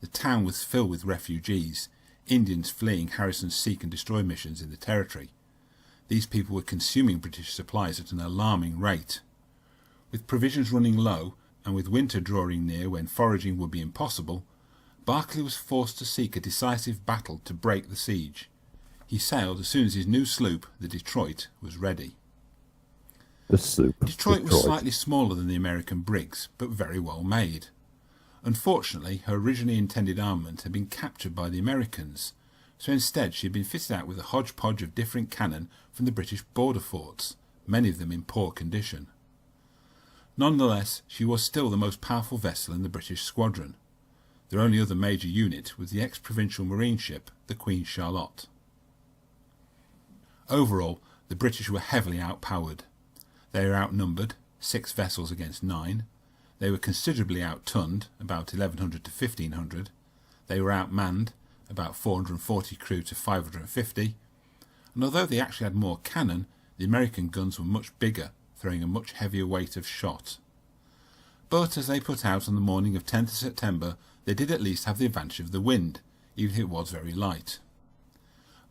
The town was filled with refugees, Indians fleeing Harrison's seek and destroy missions in the territory. These people were consuming British supplies at an alarming rate. With provisions running low, and with winter drawing near when foraging would be impossible, Barclay was forced to seek a decisive battle to break the siege. He sailed as soon as his new sloop, the Detroit, was ready. The sloop. Detroit was slightly smaller than the American brigs, but very well made. Unfortunately, her originally intended armament had been captured by the Americans, so instead she had been fitted out with a hodgepodge of different cannon from the British border forts, many of them in poor condition. Nonetheless, she was still the most powerful vessel in the British squadron. Their only other major unit was the ex-provincial marine ship, the Queen Charlotte. Overall, the British were heavily outpowered. They were outnumbered, 6 vessels against 9. They were considerably out-tunned, about 1,100 to 1,500. They were outmanned, about 440 crew to 550. And although they actually had more cannon, the American guns were much bigger, throwing a much heavier weight of shot. But as they put out on the morning of 10th September, they did at least have the advantage of the wind, even if it was very light.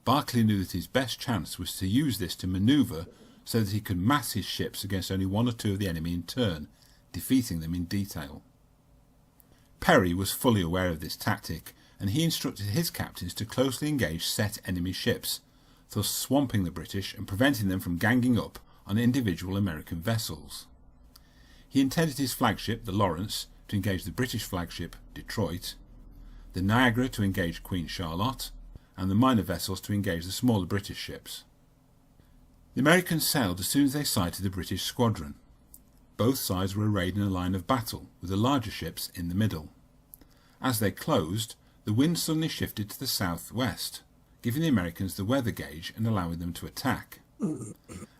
Barclay knew that his best chance was to use this to manoeuvre so that he could mass his ships against only 1 or 2 of the enemy in turn, defeating them in detail. Perry was fully aware of this tactic, and he instructed his captains to closely engage set enemy ships, thus swamping the British and preventing them from ganging up on individual American vessels. He intended his flagship, the Lawrence, to engage the British flagship, Detroit, the Niagara to engage Queen Charlotte, and the minor vessels to engage the smaller British ships. The Americans sailed as soon as they sighted the British squadron. Both sides were arrayed in a line of battle, with the larger ships in the middle. As they closed, the wind suddenly shifted to the southwest, giving the Americans the weather gauge and allowing them to attack.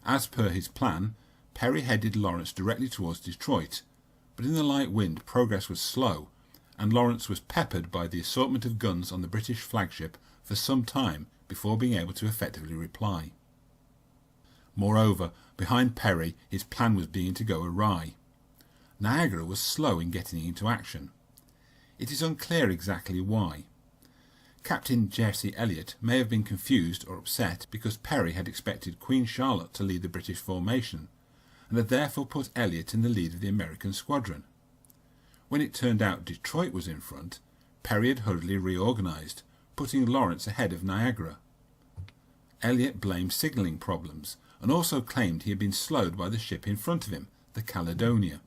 As per his plan, Perry headed Lawrence directly towards Detroit, but in the light wind progress was slow, and Lawrence was peppered by the assortment of guns on the British flagship for some time before being able to effectively reply. Moreover, behind Perry his plan was beginning to go awry. Niagara was slow in getting into action. It is unclear exactly why. Captain Jesse Elliot may have been confused or upset because Perry had expected Queen Charlotte to lead the British formation, and had therefore put Elliot in the lead of the American squadron. When it turned out Detroit was in front, Perry had hurriedly reorganised, putting Lawrence ahead of Niagara. Elliot blamed signalling problems, and also claimed he had been slowed by the ship in front of him, the Caledonia.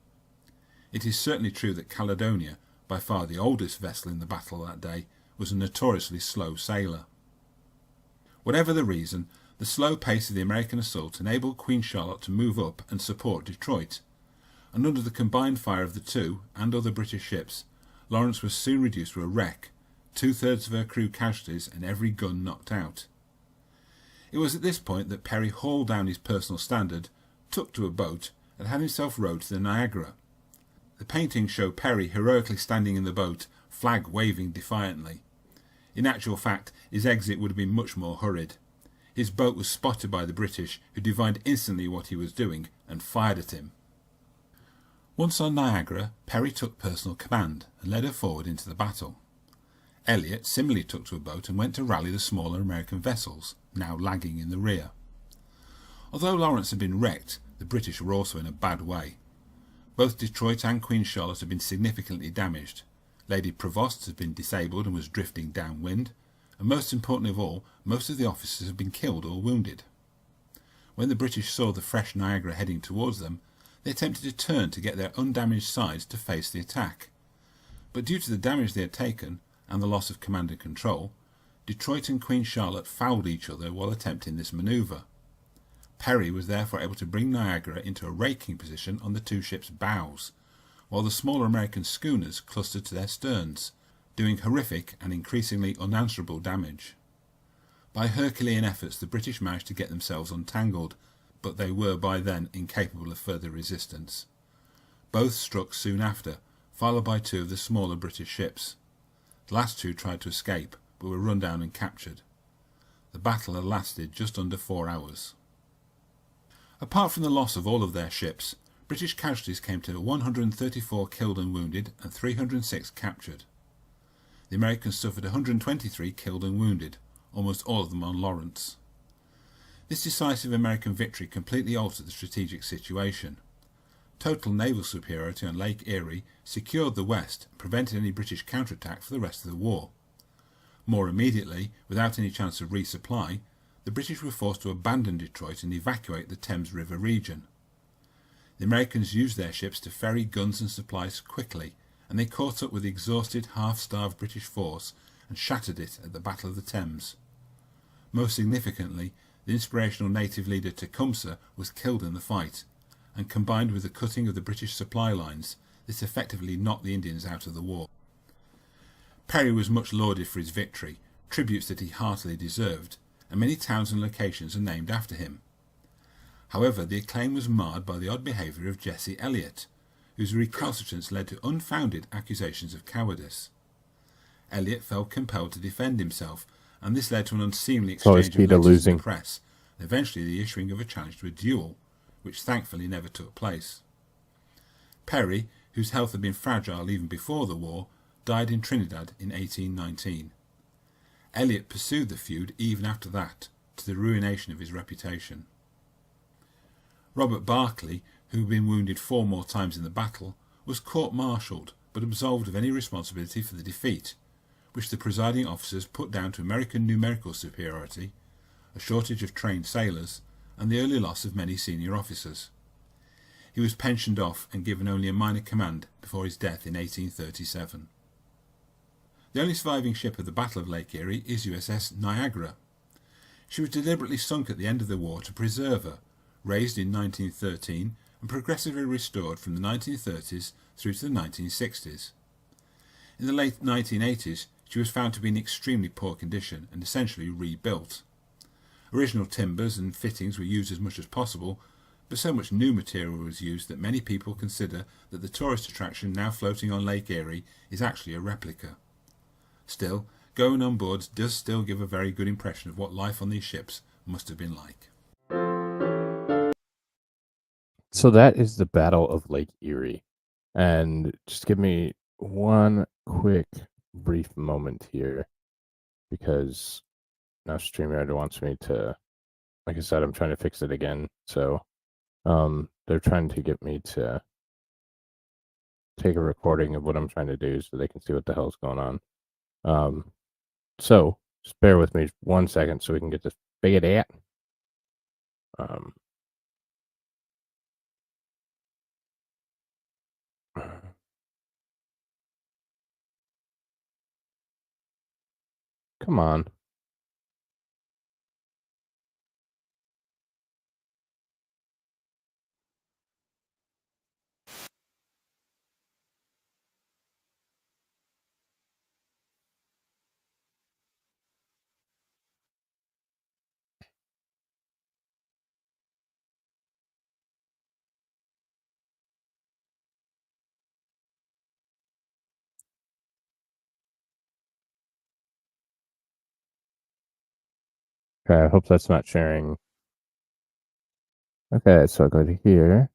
It is certainly true that Caledonia, by far the oldest vessel in the battle that day, was a notoriously slow sailor. Whatever the reason, the slow pace of the American assault enabled Queen Charlotte to move up and support Detroit, and under the combined fire of the 2 and other British ships, Lawrence was soon reduced to a wreck, 2/3 of her crew casualties and every gun knocked out. It was at this point that Perry hauled down his personal standard, took to a boat, and had himself rowed to the Niagara. The paintings show Perry heroically standing in the boat, flag waving defiantly. In actual fact, his exit would have been much more hurried. His boat was spotted by the British, who divined instantly what he was doing and fired at him. Once on Niagara, Perry took personal command and led her forward into the battle. Elliot similarly took to a boat and went to rally the smaller American vessels, now lagging in the rear. Although Lawrence had been wrecked, the British were also in a bad way. Both Detroit and Queen Charlotte had been significantly damaged. Lady Prevost had been disabled and was drifting downwind, and most importantly of all, most of the officers had been killed or wounded. When the British saw the fresh Niagara heading towards them, they attempted to turn to get their undamaged sides to face the attack. But due to the damage they had taken, and the loss of command and control, Detroit and Queen Charlotte fouled each other while attempting this manoeuvre. Perry was therefore able to bring Niagara into a raking position on the 2 ships' bows, while the smaller American schooners clustered to their sterns, doing horrific and increasingly unanswerable damage. By Herculean efforts, the British managed to get themselves untangled, but they were by then incapable of further resistance. Both struck soon after, followed by two of the smaller British ships. The last two tried to escape, but were run down and captured. The battle had lasted just under 4 hours. Apart from the loss of all of their ships, British casualties came to 134 killed and wounded and 306 captured. The Americans suffered 123 killed and wounded, almost all of them on Lawrence. This decisive American victory completely altered the strategic situation. Total naval superiority on Lake Erie secured the West and prevented any British counterattack for the rest of the war. More immediately, without any chance of resupply, the British were forced to abandon Detroit and evacuate the Thames River region. The Americans used their ships to ferry guns and supplies quickly, and they caught up with the exhausted, half-starved British force and shattered it at the Battle of the Thames. Most significantly, the inspirational native leader Tecumseh was killed in the fight, and combined with the cutting of the British supply lines, this effectively knocked the Indians out of the war. Perry was much lauded for his victory, tributes that he heartily deserved, and many towns and locations are named after him. However, the acclaim was marred by the odd behaviour of Jesse Elliott, whose recalcitrance led to unfounded accusations of cowardice. Elliott felt compelled to defend himself, and this led to an unseemly exchange of letters in the press, and eventually the issuing of a challenge to a duel, which thankfully never took place. Perry, whose health had been fragile even before the war, died in Trinidad in 1819. Elliott pursued the feud even after that, to the ruination of his reputation. Robert Barclay, who had been wounded 4 more times in the battle, was court-martialed but absolved of any responsibility for the defeat, which the presiding officers put down to American numerical superiority, a shortage of trained sailors, and the early loss of many senior officers. He was pensioned off and given only a minor command before his death in 1837. The only surviving ship of the Battle of Lake Erie is USS Niagara. She was deliberately sunk at the end of the war to preserve her, raised in 1913 and progressively restored from the 1930s through to the 1960s. In the late 1980s, she was found to be in extremely poor condition and essentially rebuilt. Original timbers and fittings were used as much as possible, but so much new material was used that many people consider that the tourist attraction now floating on Lake Erie is actually a replica. Still, going on board does still give a very good impression of what life on these ships must have been like. So that is the Battle of Lake Erie. And just give me one quick brief moment here, because now StreamYard wants me to, like I said, I'm trying to fix it again. So they're trying to get me to take a recording of what I'm trying to do so they can see what the hell's going on. So just bear with me 1 second so we can get this figured out. Come on. Okay, I hope that's not sharing. Okay, so I go to here,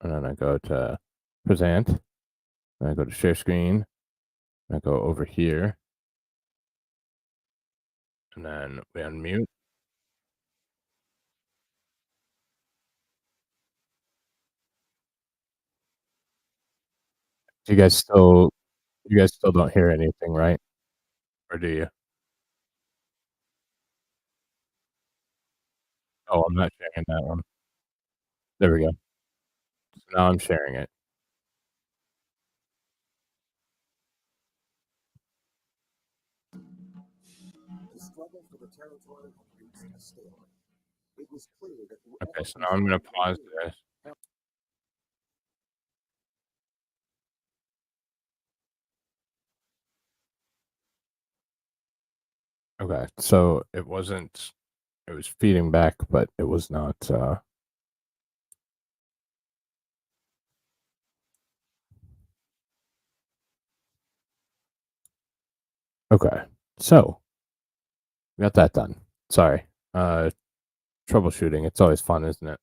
and then I go to present, and I go to share screen, and I go over here, and then we unmute. You guys still don't hear anything, right? Or do you? Oh, I'm not sharing that one. There we go. So now I'm sharing it. The struggle for the territory had reached a stalemate. It was clear that Okay, so now I'm going to pause this. Okay, so it wasn't. It was feeding back, but it was not. Okay, so we got that done. Sorry. Troubleshooting. It's always fun, isn't it?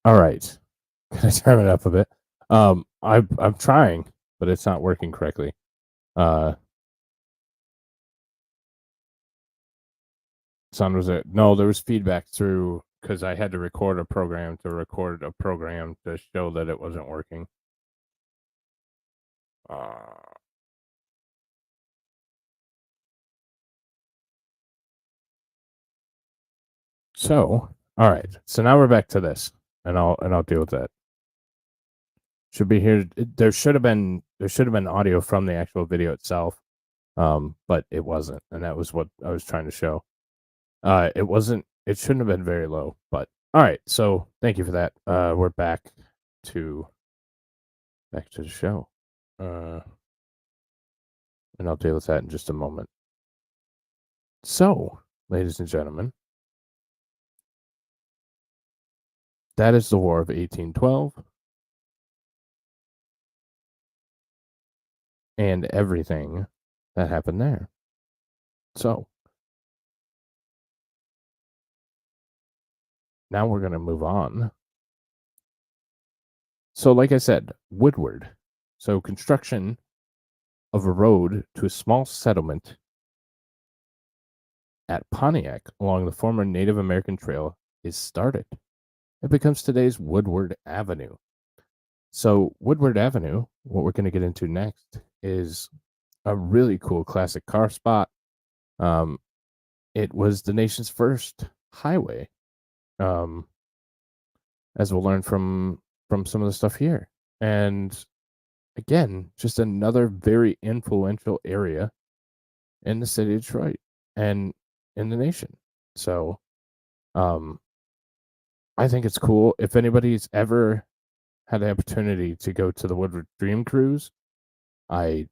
All right. Can I turn it up a bit? I'm trying, but it's not working correctly. Sound was it? No, there was feedback through because I had to record a program to show that it wasn't working. So, all right. So now we're back to this, and I'll deal with that. Should be here. There should have been audio from the actual video itself, but it wasn't, and that was what I was trying to show. It wasn't. It shouldn't have been very low, but all right. So thank you for that. We're back to the show, and I'll deal with that in just a moment. So, ladies and gentlemen, that is the War of 1812. And everything that happened there. So, now we're going to move on. So, like I said, Woodward. So, construction of a road to a small settlement at Pontiac along the former Native American Trail is started. It becomes today's Woodward Avenue. So, Woodward Avenue, what we're going to get into next, is a really cool classic car spot. It was the nation's first highway, as we'll learn from some of the stuff here. And again, just another very influential area in the city of Detroit and in the nation. So, I think it's cool. If anybody's ever had the opportunity to go to the Woodward Dream Cruise, I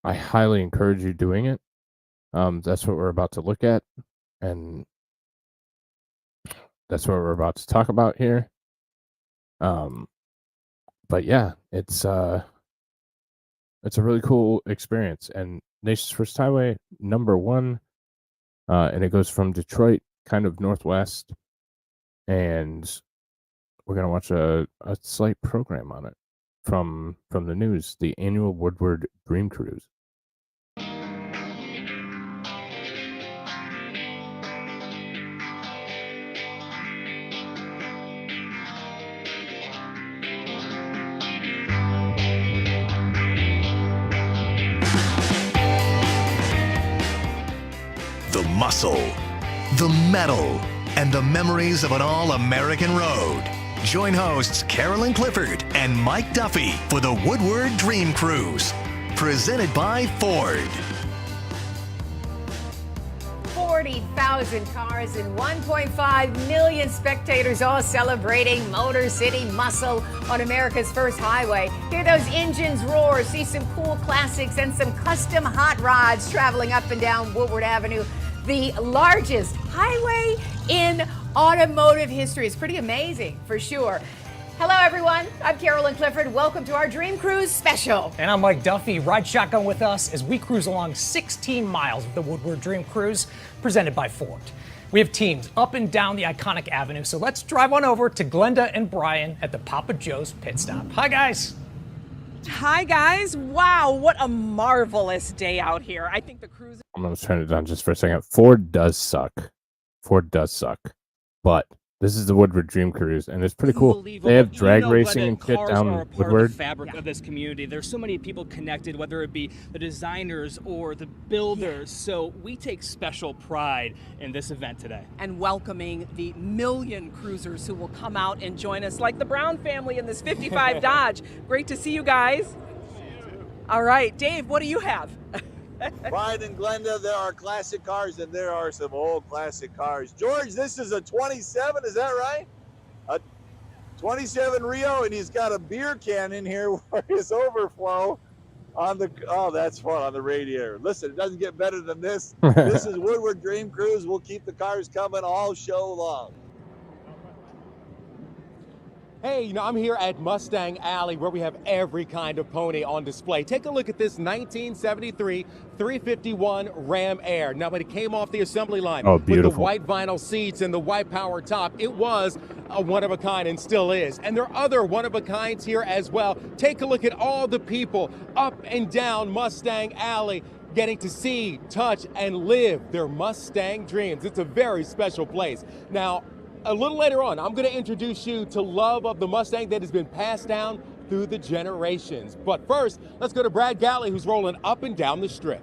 highly encourage you doing it. That's what we're about to look at, and that's what we're about to talk about here. But yeah, it's a really cool experience, and Nation's First Highway #1, and it goes from Detroit, kind of northwest, and we're gonna watch a slight program on it from the news, the annual Woodward Dream Cruise. The muscle, the metal, and the memories of an all-American road. Join hosts Carolyn Clifford and Mike Duffy for the Woodward Dream Cruise, presented by Ford. 40,000 cars and 1.5 million spectators all celebrating Motor City muscle on America's first highway. Hear those engines roar, see some cool classics and some custom hot rods traveling up and down Woodward Avenue, the largest highway in automotive history. It's pretty amazing, for sure. Hello, everyone. I'm Carolyn Clifford. Welcome to our Dream Cruise special. And I'm Mike Duffy. Ride shotgun with us as we cruise along 16 miles of the Woodward Dream Cruise, presented by Ford. We have teams up and down the iconic avenue, so let's drive on over to Glenda and Brian at the Papa Joe's pit stop. Hi, guys. Hi, guys. Wow, what a marvelous day out here. I think the cruise... I'm going to turn it down just for a second. Ford does suck. But this is the Woodward Dream Cruise, and it's pretty cool. They have drag racing and shit down Woodward. The fabric of this community. There's so many people connected, whether it be the designers or the builders. So we take special pride in this event today. And welcoming the million cruisers who will come out and join us, like the Brown family in this 55 Dodge. Great to see you guys. All right, Dave, what do you have? Brian and Glenda, there are classic cars and there are some old classic cars. George, this is a 27, is that right? A 27 Rio, and he's got a beer can in here for his overflow. on the, oh, that's fun, on the radiator. Listen, it doesn't get better than this. This is Woodward Dream Cruise. We'll keep the cars coming all show long. Hey, you know, I'm here at Mustang Alley where we have every kind of pony on display. Take a look at this 1973 351 Ram Air. Now, when it came off the assembly line with the white vinyl seats and the white power top, it was a one-of-a-kind and still is. And there are other one-of-a-kinds here as well. Take a look at all the people up and down Mustang Alley getting to see, touch, and live their Mustang dreams. It's a very special place. Now, a little later on, I'm going to introduce you to love of the Mustang that has been passed down through the generations. But first, let's go to Brad Galley, who's rolling up and down the strip.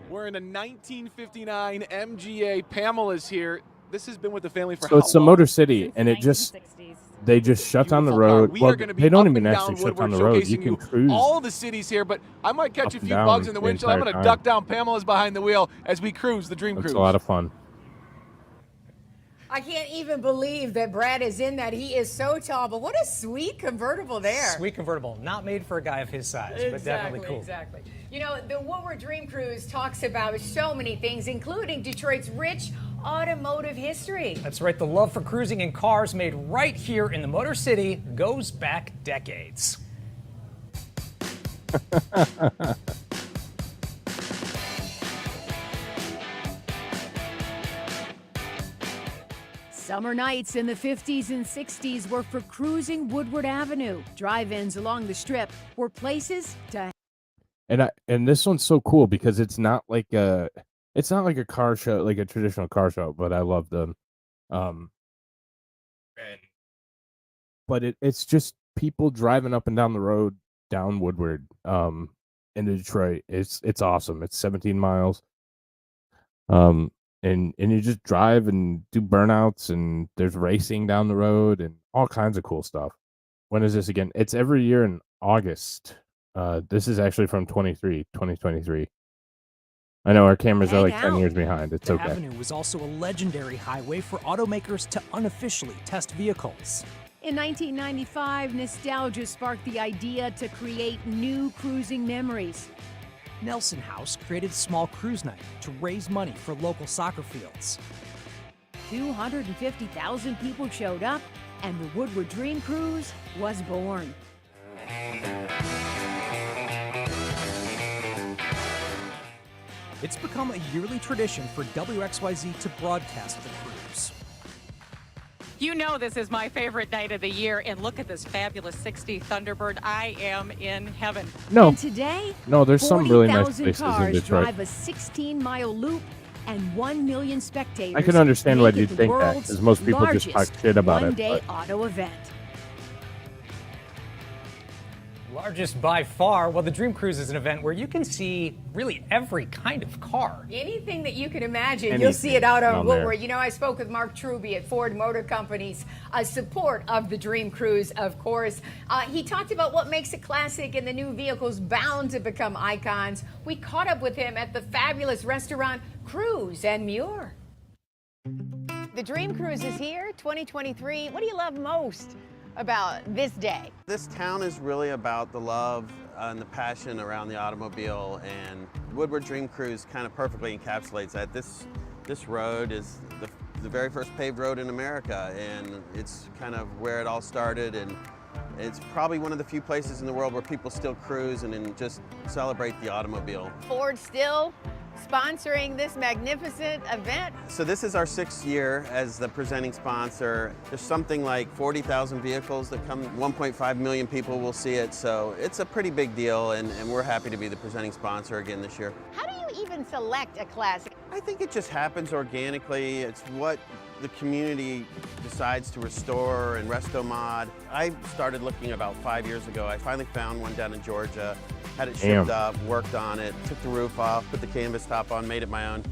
We're in a 1959 MGA. Pamela's here. This has been with the family for So how it's the long? Motor City, and it just they just shut down the road. We Well, are going to be they don't up even and actually down shut down Woodward, the road. You showcasing can cruise. all the cities here, but I might catch a and few down bugs in the the windshield. I'm entire going to time. duck down. Pamela's behind the wheel as we cruise the Dream It's Cruise. a lot of fun. I can't even believe that Brad is in that. He is so tall, but what a sweet convertible there. Sweet convertible, not made for a guy of his size, but definitely cool. Exactly. You know, the Woodward Dream Cruise talks about so many things, including Detroit's rich automotive history. That's right, the love for cruising in cars made right here in the Motor City goes back decades. Summer nights in the 50s and 60s were for cruising Woodward Avenue. Drive-ins along the Strip were places to. And this one's so cool because it's not like a car show, like a traditional car show, but I love them. But it's just people driving up and down the road down Woodward in Detroit. It's awesome. It's 17 miles. And you just drive and do burnouts, and there's racing down the road and all kinds of cool stuff. When is this again? It's every year in August. This is actually from 2023. I know our cameras are like 10 years behind. It's the okay. Avenue was also a legendary highway for automakers to unofficially test vehicles. In 1995, nostalgia sparked the idea to create new cruising memories. Nelson House created Small Cruise Night to raise money for local soccer fields. 250,000 people showed up, and the Woodward Dream Cruise was born. It's become a yearly tradition for WXYZ to broadcast the cruise. You know this is my favorite night of the year, and look at this fabulous 60 Thunderbird. I am in heaven. No. And today, No, there's some really nice 40,000 places in cars Detroit. drive a 16-mile loop, and 1 million spectators. I can understand why make it you'd the think that, world's because most people just talk largest shit about it. one-day but- auto event. Largest by far. Well, the Dream Cruise is an event where you can see really every kind of car. Anything that you can imagine, you'll see it out on Woodward. You know, I spoke with Mark Truby at Ford Motor Company's support of the Dream Cruise, of course. He talked about what makes it classic and the new vehicles bound to become icons. We caught up with him at the fabulous restaurant Cruise and Muir. The Dream Cruise is here, 2023. What do you love most about this day? This town is really about the love and the passion around the automobile, and Woodward Dream Cruise kind of perfectly encapsulates that. This road is the very first paved road in America, and it's kind of where it all started, and it's probably one of the few places in the world where people still cruise and just celebrate the automobile. Ford still sponsoring this magnificent event. So this is our 6th year as the presenting sponsor. There's something like 40,000 vehicles that come, 1.5 million people will see it, so it's a pretty big deal, and we're happy to be the presenting sponsor again this year. How do you even select a classic? I think it just happens organically. It's what the community decides to restore and resto-mod. I started looking about 5 years ago. I finally found one down in Georgia, had it shipped up, worked on it, took the roof off, put the canvas top on, made it my own.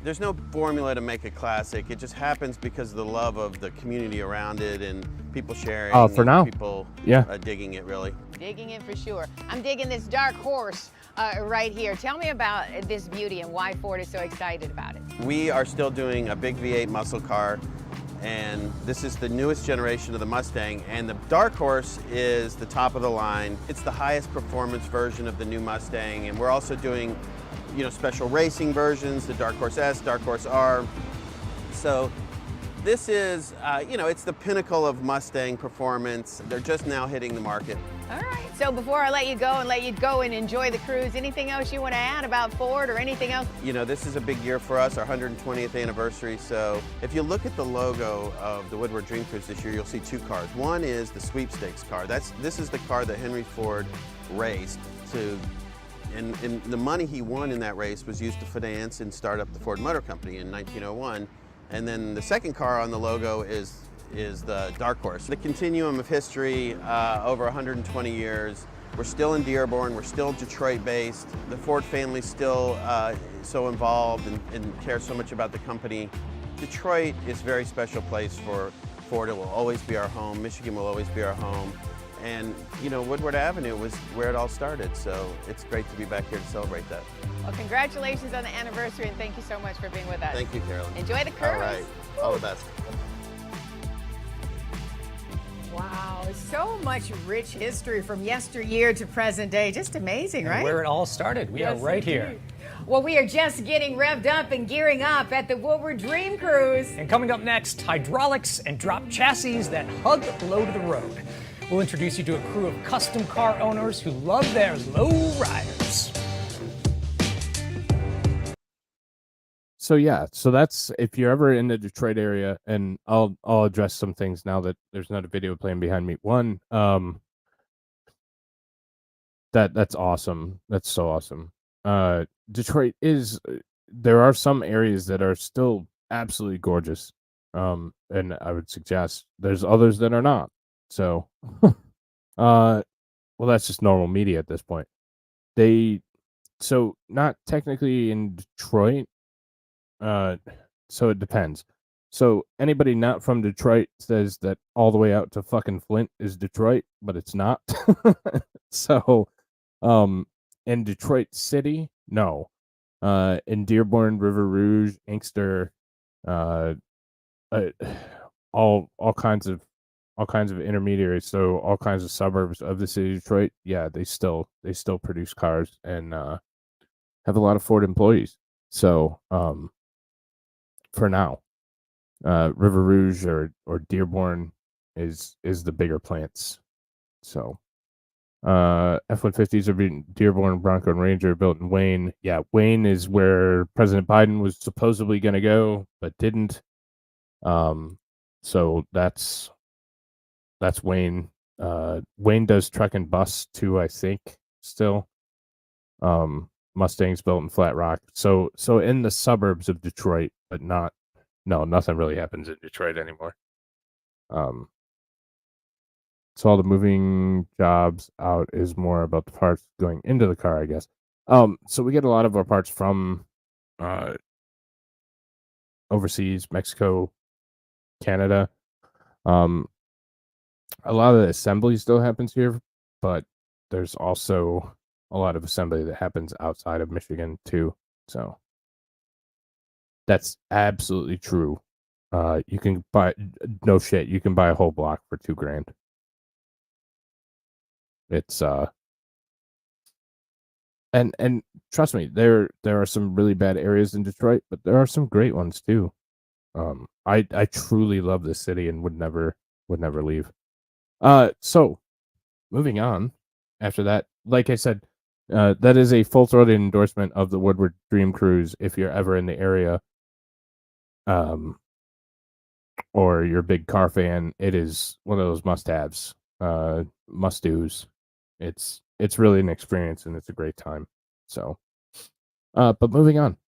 There's no formula to make a classic. It just happens because of the love of the community around it and people sharing. For now, people digging it, really. Digging it for sure. I'm digging this dark horse right here. Tell me about this beauty and why Ford is so excited about it. We are still doing a big V8 muscle car, And this is the newest generation of the Mustang, and the Dark Horse is the top of the line. It's the highest performance version of the new Mustang, and we're also doing, you know, special racing versions, the Dark Horse S, Dark Horse R. So this is, you know, it's the pinnacle of Mustang performance. They're just now hitting the market. All right. So before I let you go and enjoy the cruise, anything else you want to add about Ford or anything else? You know, this is a big year for us, our 120th anniversary. So if you look at the logo of the Woodward Dream Cruise this year, you'll see two cars. One is the sweepstakes car. This is the car that Henry Ford raced to, and the money he won in that race was used to finance and start up the Ford Motor Company in 1901. And then the second car on the logo is the Dark Horse. The continuum of history over 120 years. We're still in Dearborn, we're still Detroit based. The Ford family's still so involved and cares so much about the company. Detroit is a very special place for Ford. It will always be our home. Michigan will always be our home. And you know, Woodward Avenue was where it all started, so it's great to be back here to celebrate that. Well, congratulations on the anniversary, and thank you so much for being with us. Thank you, Carolyn. Enjoy the cruise. All right, all the best. Wow, so much rich history from yesteryear to present day. Just amazing, right? And where it all started. We are right here. Well, we are just getting revved up and gearing up at the Woodward Dream Cruise. And coming up next, hydraulics and drop chassis that hug low to the road. We'll introduce you to a crew of custom car owners who love their low riders. So yeah, so that's if you're ever in the Detroit area, and I'll address some things now that there's not a video playing behind me. One, that's awesome. That's so awesome. Detroit is, there are some areas that are still absolutely gorgeous. And I would suggest there's others that are not. So, well, that's just normal media at this point. So not technically in Detroit. So it depends. So anybody not from Detroit says that all the way out to fucking Flint is Detroit, but it's not. So, in Detroit City, no. In Dearborn, River Rouge, Inkster, all kinds of intermediaries. So all kinds of suburbs of the city of Detroit. Yeah, they still produce cars and have a lot of Ford employees. So, for now, River Rouge or Dearborn is the bigger plants. So, F-150s are being Dearborn, Bronco, and Ranger built in Wayne. Yeah, Wayne is where President Biden was supposedly going to go, but didn't. So that's Wayne. Wayne does truck and bus too, I think. Still, Mustangs built in Flat Rock. So in the suburbs of Detroit, but nothing really happens in Detroit anymore. So all the moving jobs out is more about the parts going into the car, I guess. So we get a lot of our parts from overseas, Mexico, Canada. A lot of the assembly still happens here, but there's also a lot of assembly that happens outside of Michigan too. So that's absolutely true. You can buy, no shit, you can buy a whole block for $2,000. It's and trust me, there are some really bad areas in Detroit, but there are some great ones too. I truly love this city and would never leave. So moving on after that, like I said, that is a full-throated endorsement of the Woodward Dream Cruise if you're ever in the area. Or you're a big car fan, it is one of those must-haves, must-dos. It's really an experience and it's a great time. So, but moving on.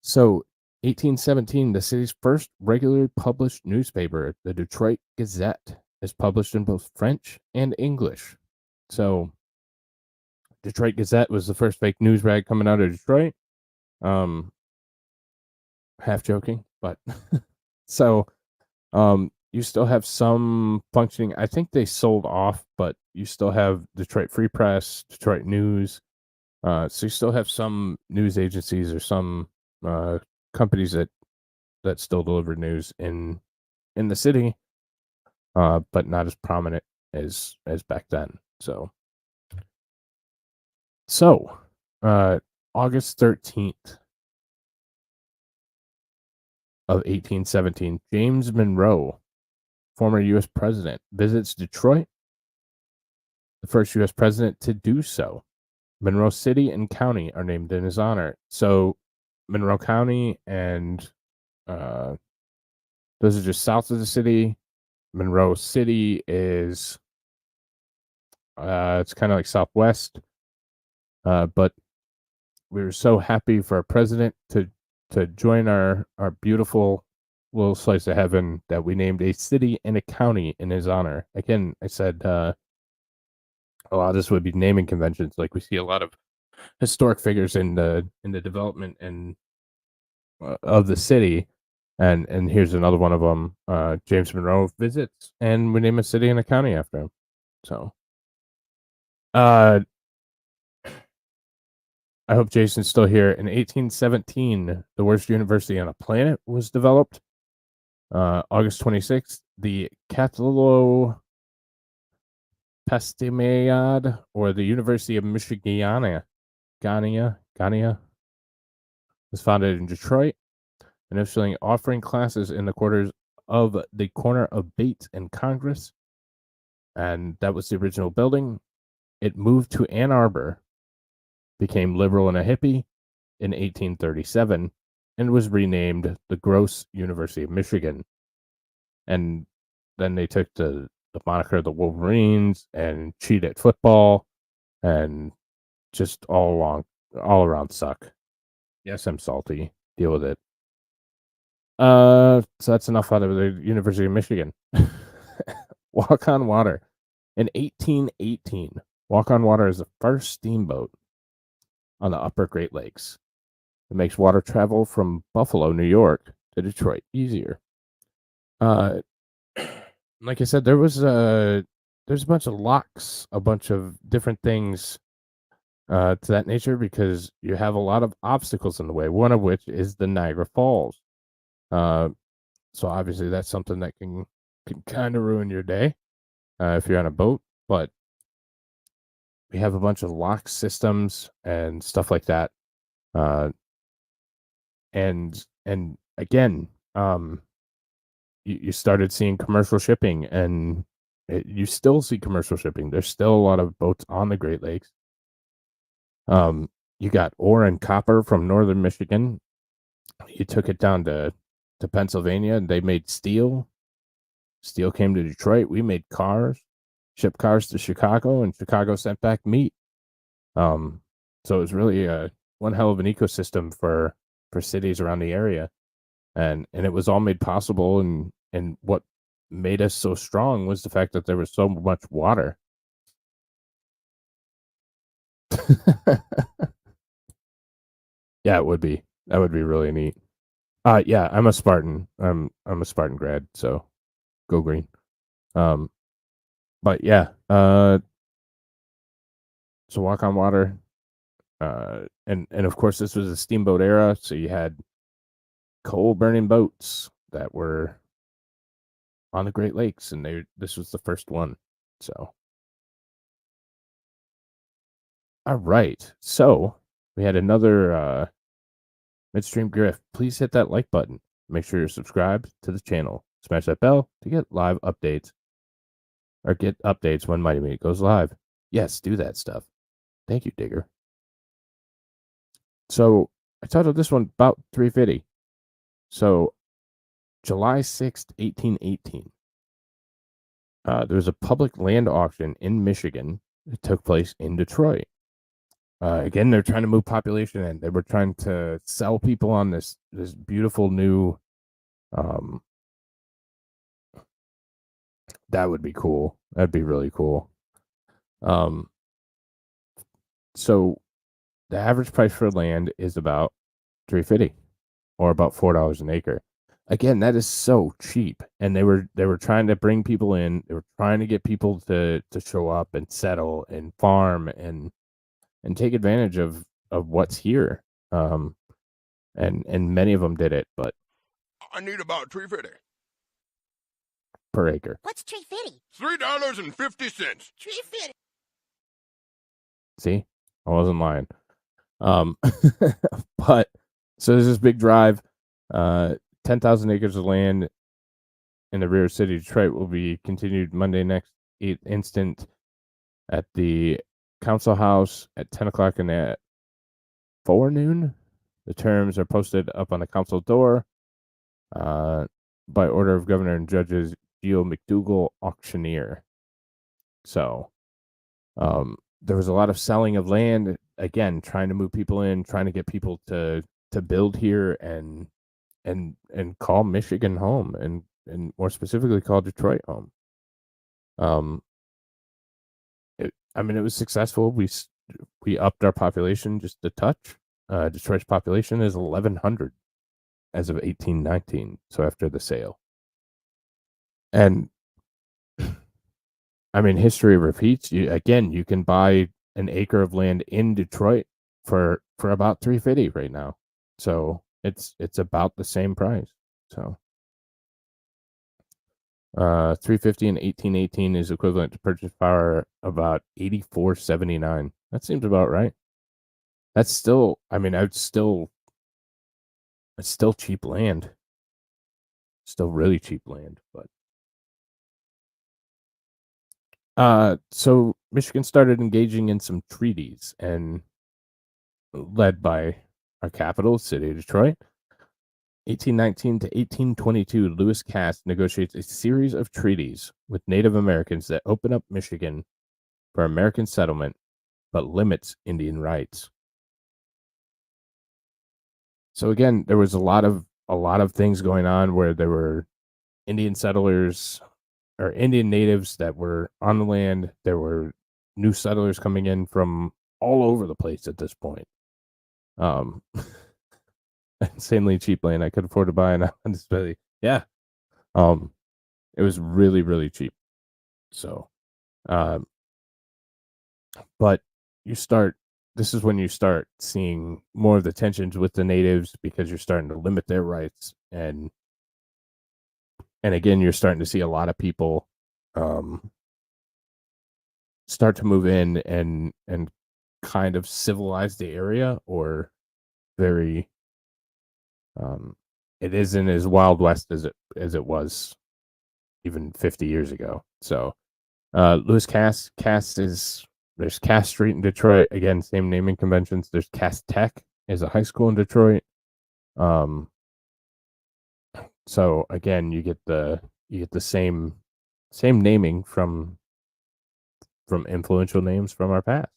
So, 1817, the city's first regularly published newspaper, the Detroit Gazette, is published in both French and English. So, Detroit Gazette was the first fake news rag coming out of Detroit. Half joking, but so you still have some functioning. I think they sold off, but you still have Detroit Free Press, Detroit News. So you still have some news agencies or some companies that still deliver news in in the city, but not as prominent as back then. So August 13th of 1817, James Monroe, former U.S. president, visits Detroit, the first U.S. president to do so. Monroe City and County are named in his honor. So Monroe County and those are just south of the city. Monroe City is it's kind of like southwest. But we were so happy for our president to join our beautiful little slice of heaven that we named a city and a county in his honor. Again, I said a lot of this would be naming conventions. Like we see a lot of historic figures in the development and of the city, and here's another one of them. James Monroe visits, and we name a city and a county after him. So, I hope Jason's still here. In 1817, the worst university on a planet was developed. August 26th, the Pastimiad, or the University of Michigan, Gania, was founded in Detroit, initially offering classes in the quarters of the corner of Bates and Congress, and that was the original building. It moved to Ann Arbor, became liberal and a hippie in 1837, and was renamed the Gross University of Michigan. And then they took the moniker of the Wolverines and cheated at football, and just all around suck. Yes, I'm salty. Deal with it. So that's enough out of the University of Michigan. Walk on Water. In 1818, Walk on Water is the first steamboat on the upper Great Lakes. It makes water travel from Buffalo, New York to Detroit easier. Like I said, there's a bunch of locks, a bunch of different things to that nature, because you have a lot of obstacles in the way, one of which is the Niagara Falls. So obviously that's something that can kind of ruin your day if you're on a boat, but we have a bunch of lock systems and stuff like that. And again, you started seeing commercial shipping, and you still see commercial shipping. There's still a lot of boats on the Great Lakes. You got ore and copper from northern Michigan. You took it down to Pennsylvania, and they made steel. Steel came to Detroit. We made cars, shipped cars to Chicago, and Chicago sent back meat. So it was really one hell of an ecosystem for cities around the area, and it was all made possible. And what made us so strong was the fact that there was so much water. Yeah, it would be. That would be really neat. Yeah, I'm a Spartan. I'm a Spartan grad, so go green. But yeah, so Walk on Water, and of course this was a steamboat era, so you had coal burning boats that were on the Great Lakes, and this was the first one. So, all right, so we had another midstream grift. Please hit that like button. Make sure you're subscribed to the channel. Smash that bell to get live updates, or get updates when Mighty Meat goes live. Yes, do that stuff. Thank you, Digger. So I titled this one about 350. So July 6th, 1818. There was a public land auction in Michigan that took place in Detroit. Again, they're trying to move population in. They were trying to sell people on this beautiful new. That would be cool. That'd be really cool. So the average price for land is about $3.50, or about $4 an acre. Again, that is so cheap, and they were trying to bring people in. They were trying to get people to show up and settle and farm and take advantage of what's here. And many of them did it, but I need about $3.50. per acre. What's $3.50? $3.50. $3.50. See, I wasn't lying. But so there's this big drive. 10,000 acres of land in the rear city of Detroit will be continued Monday next instant at the council house at 10 o'clock in the forenoon. The terms are posted up on the council door by order of Governor and Judges Geo McDougall, auctioneer. So there was a lot of selling of land, again, trying to move people in, trying to get people to build here and call Michigan home, and more specifically call Detroit home. It was successful. We upped our population just a touch. Detroit's population is 1,100 as of 1819. So after the sale, and history repeats. You can buy an acre of land in Detroit for about $3.50 right now. So it's about the same price. So $3.50 in 1818 is equivalent to purchase power about $84.79. That seems about right. That's still, it's still cheap land. Still really cheap land, but so Michigan started engaging in some treaties, and led by our capital, city of Detroit. 1819 to 1822, Lewis Cass negotiates a series of treaties with Native Americans that open up Michigan for American settlement, but limits Indian rights. So again, there was a lot of things going on where there were Indian settlers or Indian natives that were on the land. There were new settlers coming in from all over the place at this point. Insanely cheap land. I could afford to buy an island. Yeah. It was really, really cheap. So, but this is when you start seeing more of the tensions with the natives, because you're starting to limit their rights. And again, you're starting to see a lot of people, start to move in and kind of civilize the area, or very, it isn't as Wild West as it was even 50 years ago. So, Lewis Cass there's Cass Street in Detroit. Again, same naming conventions. There's Cass Tech is a high school in Detroit. So again, you get the same naming from influential names from our past.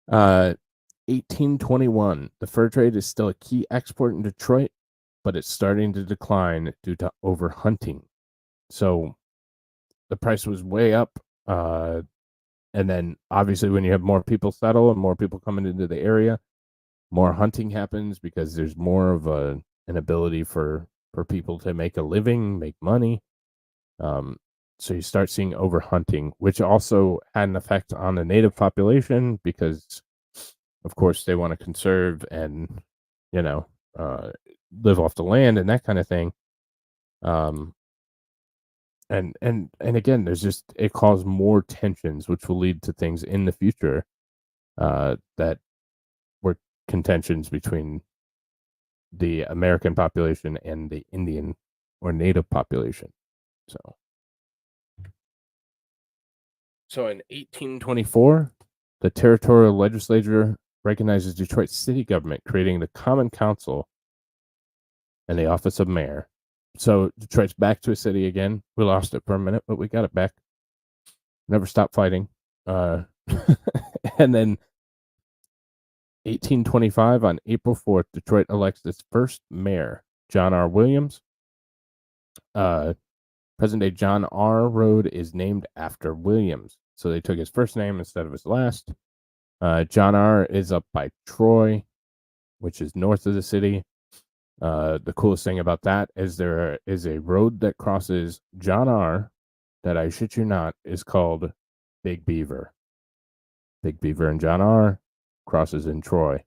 1821, the fur trade is still a key export in Detroit, but it's starting to decline due to overhunting. So the price was way up. And then obviously when you have more people settle and more people coming into the area, more hunting happens, because there's more of an ability for people to make a living, make money. So you start seeing overhunting, which also had an effect on the native population, because of course they want to conserve and, live off the land and that kind of thing. And again, it caused more tensions, which will lead to things in the future that were contentions between the American population and the Indian or Native population. So in 1824, the territorial legislature recognizes Detroit's city government, creating the Common Council and the office of mayor. So Detroit's back to a city again. We lost it for a minute, but we got it back. Never stopped fighting. And then 1825, on April 4th, Detroit elects its first mayor, John R. Williams. Present-day John R. Road is named after Williams. So they took his first name instead of his last. John R. is up by Troy, which is north of the city. The coolest thing about that is there is a road that crosses John R. that, I shit you not, is called Big Beaver. Big Beaver and John R. crosses in Troy.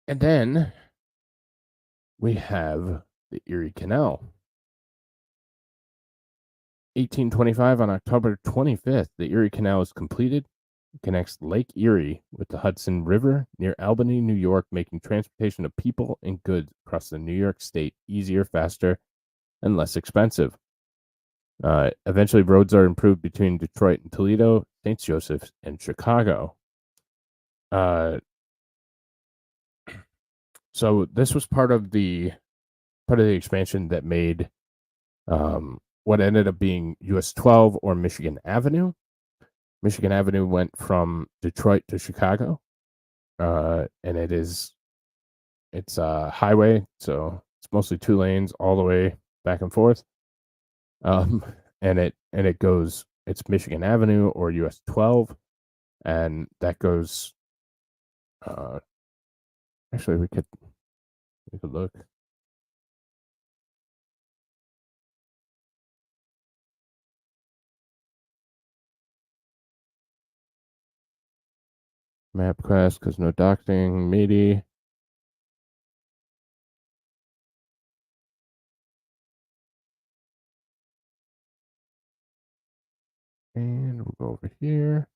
And then we have the Erie Canal. 1825, on October 25th, the Erie Canal is completed. It connects Lake Erie with the Hudson River near Albany, New York, making transportation of people and goods across the New York State easier, faster, and less expensive. Eventually, roads are improved between Detroit and Toledo, St. Joseph's, and Chicago. So this was part of the expansion that made what ended up being US 12 or Michigan Avenue. Michigan Avenue went from Detroit to Chicago, and it's a highway, so it's mostly 2 lanes all the way back and forth. And it goes, it's Michigan Avenue or US 12, and that goes. Actually, we could look. MapQuest, because no docking, meaty. And we'll go over here.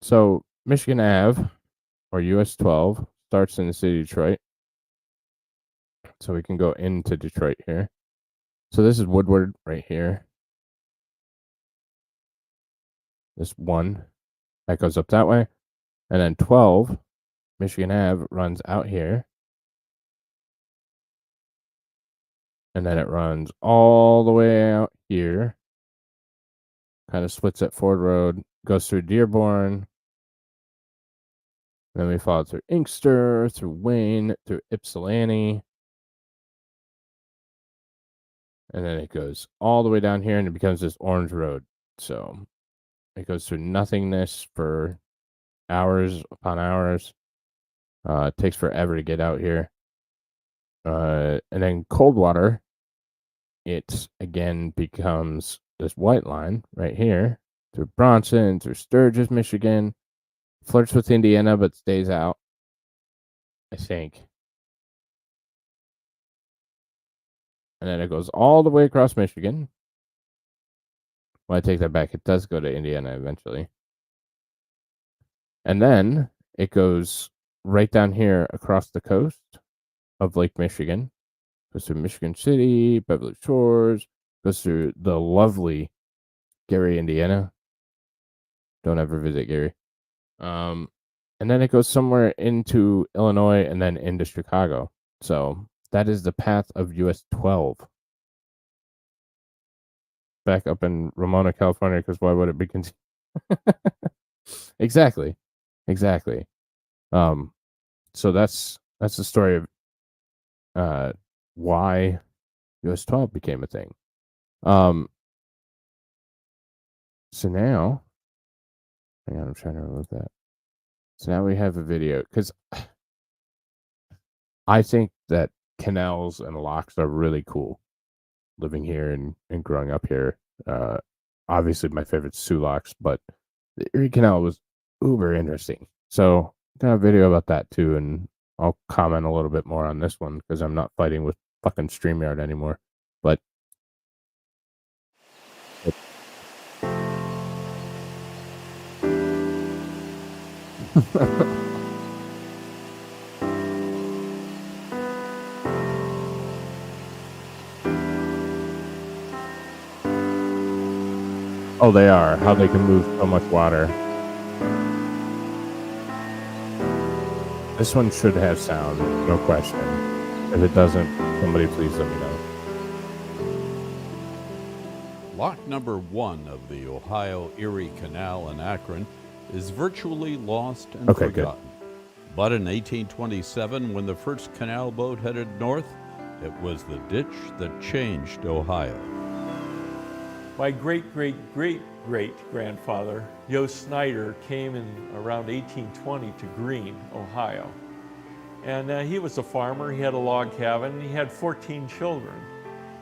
So Michigan Ave, or US 12, starts in the city of Detroit. So we can go into Detroit here. So this is Woodward right here. This 1 that goes up that way. And then 12, Michigan Ave, runs out here. And then it runs all the way out here. Kind of splits at Ford Road, goes through Dearborn. Then we follow through Inkster, through Wayne, through Ypsilanti. And then it goes all the way down here and it becomes this orange road. So it goes through nothingness for hours upon hours. It takes forever to get out here. And then Coldwater, it again becomes this white line right here through Bronson, through Sturgis, Michigan, flirts with Indiana but stays out, I think. And then it goes all the way across Michigan. Well, I take that back. It does go to Indiana eventually. And then it goes right down here across the coast of Lake Michigan. Goes through Michigan City, Beverly Shores, goes through the lovely Gary, Indiana. Don't ever visit Gary. And then it goes somewhere into Illinois and then into Chicago. So that is the path of US 12. Back up in Ramona, California, because why would it be continued? Exactly. So that's the story of why US 12 became a thing. So now, hang on, I'm trying to remove that. So now we have a video, because I think that canals and locks are really cool. Living here and growing up here, obviously my favorite Sioux locks, but the Erie Canal was uber interesting. So I got a video about that too, and I'll comment a little bit more on this one because I'm not fighting with fucking StreamYard anymore. But oh, they are. How they can move so much water. This one should have sound, no question. If it doesn't, somebody please let me know. Lock number 1 of the Ohio-Erie Canal in Akron is virtually lost and forgotten. But in 1827, when the first canal boat headed north, it was the ditch that changed Ohio. My great-great-great-great-grandfather, Yo Snyder, came in around 1820 to Greene, Ohio. And he was a farmer, he had a log cabin, and he had 14 children.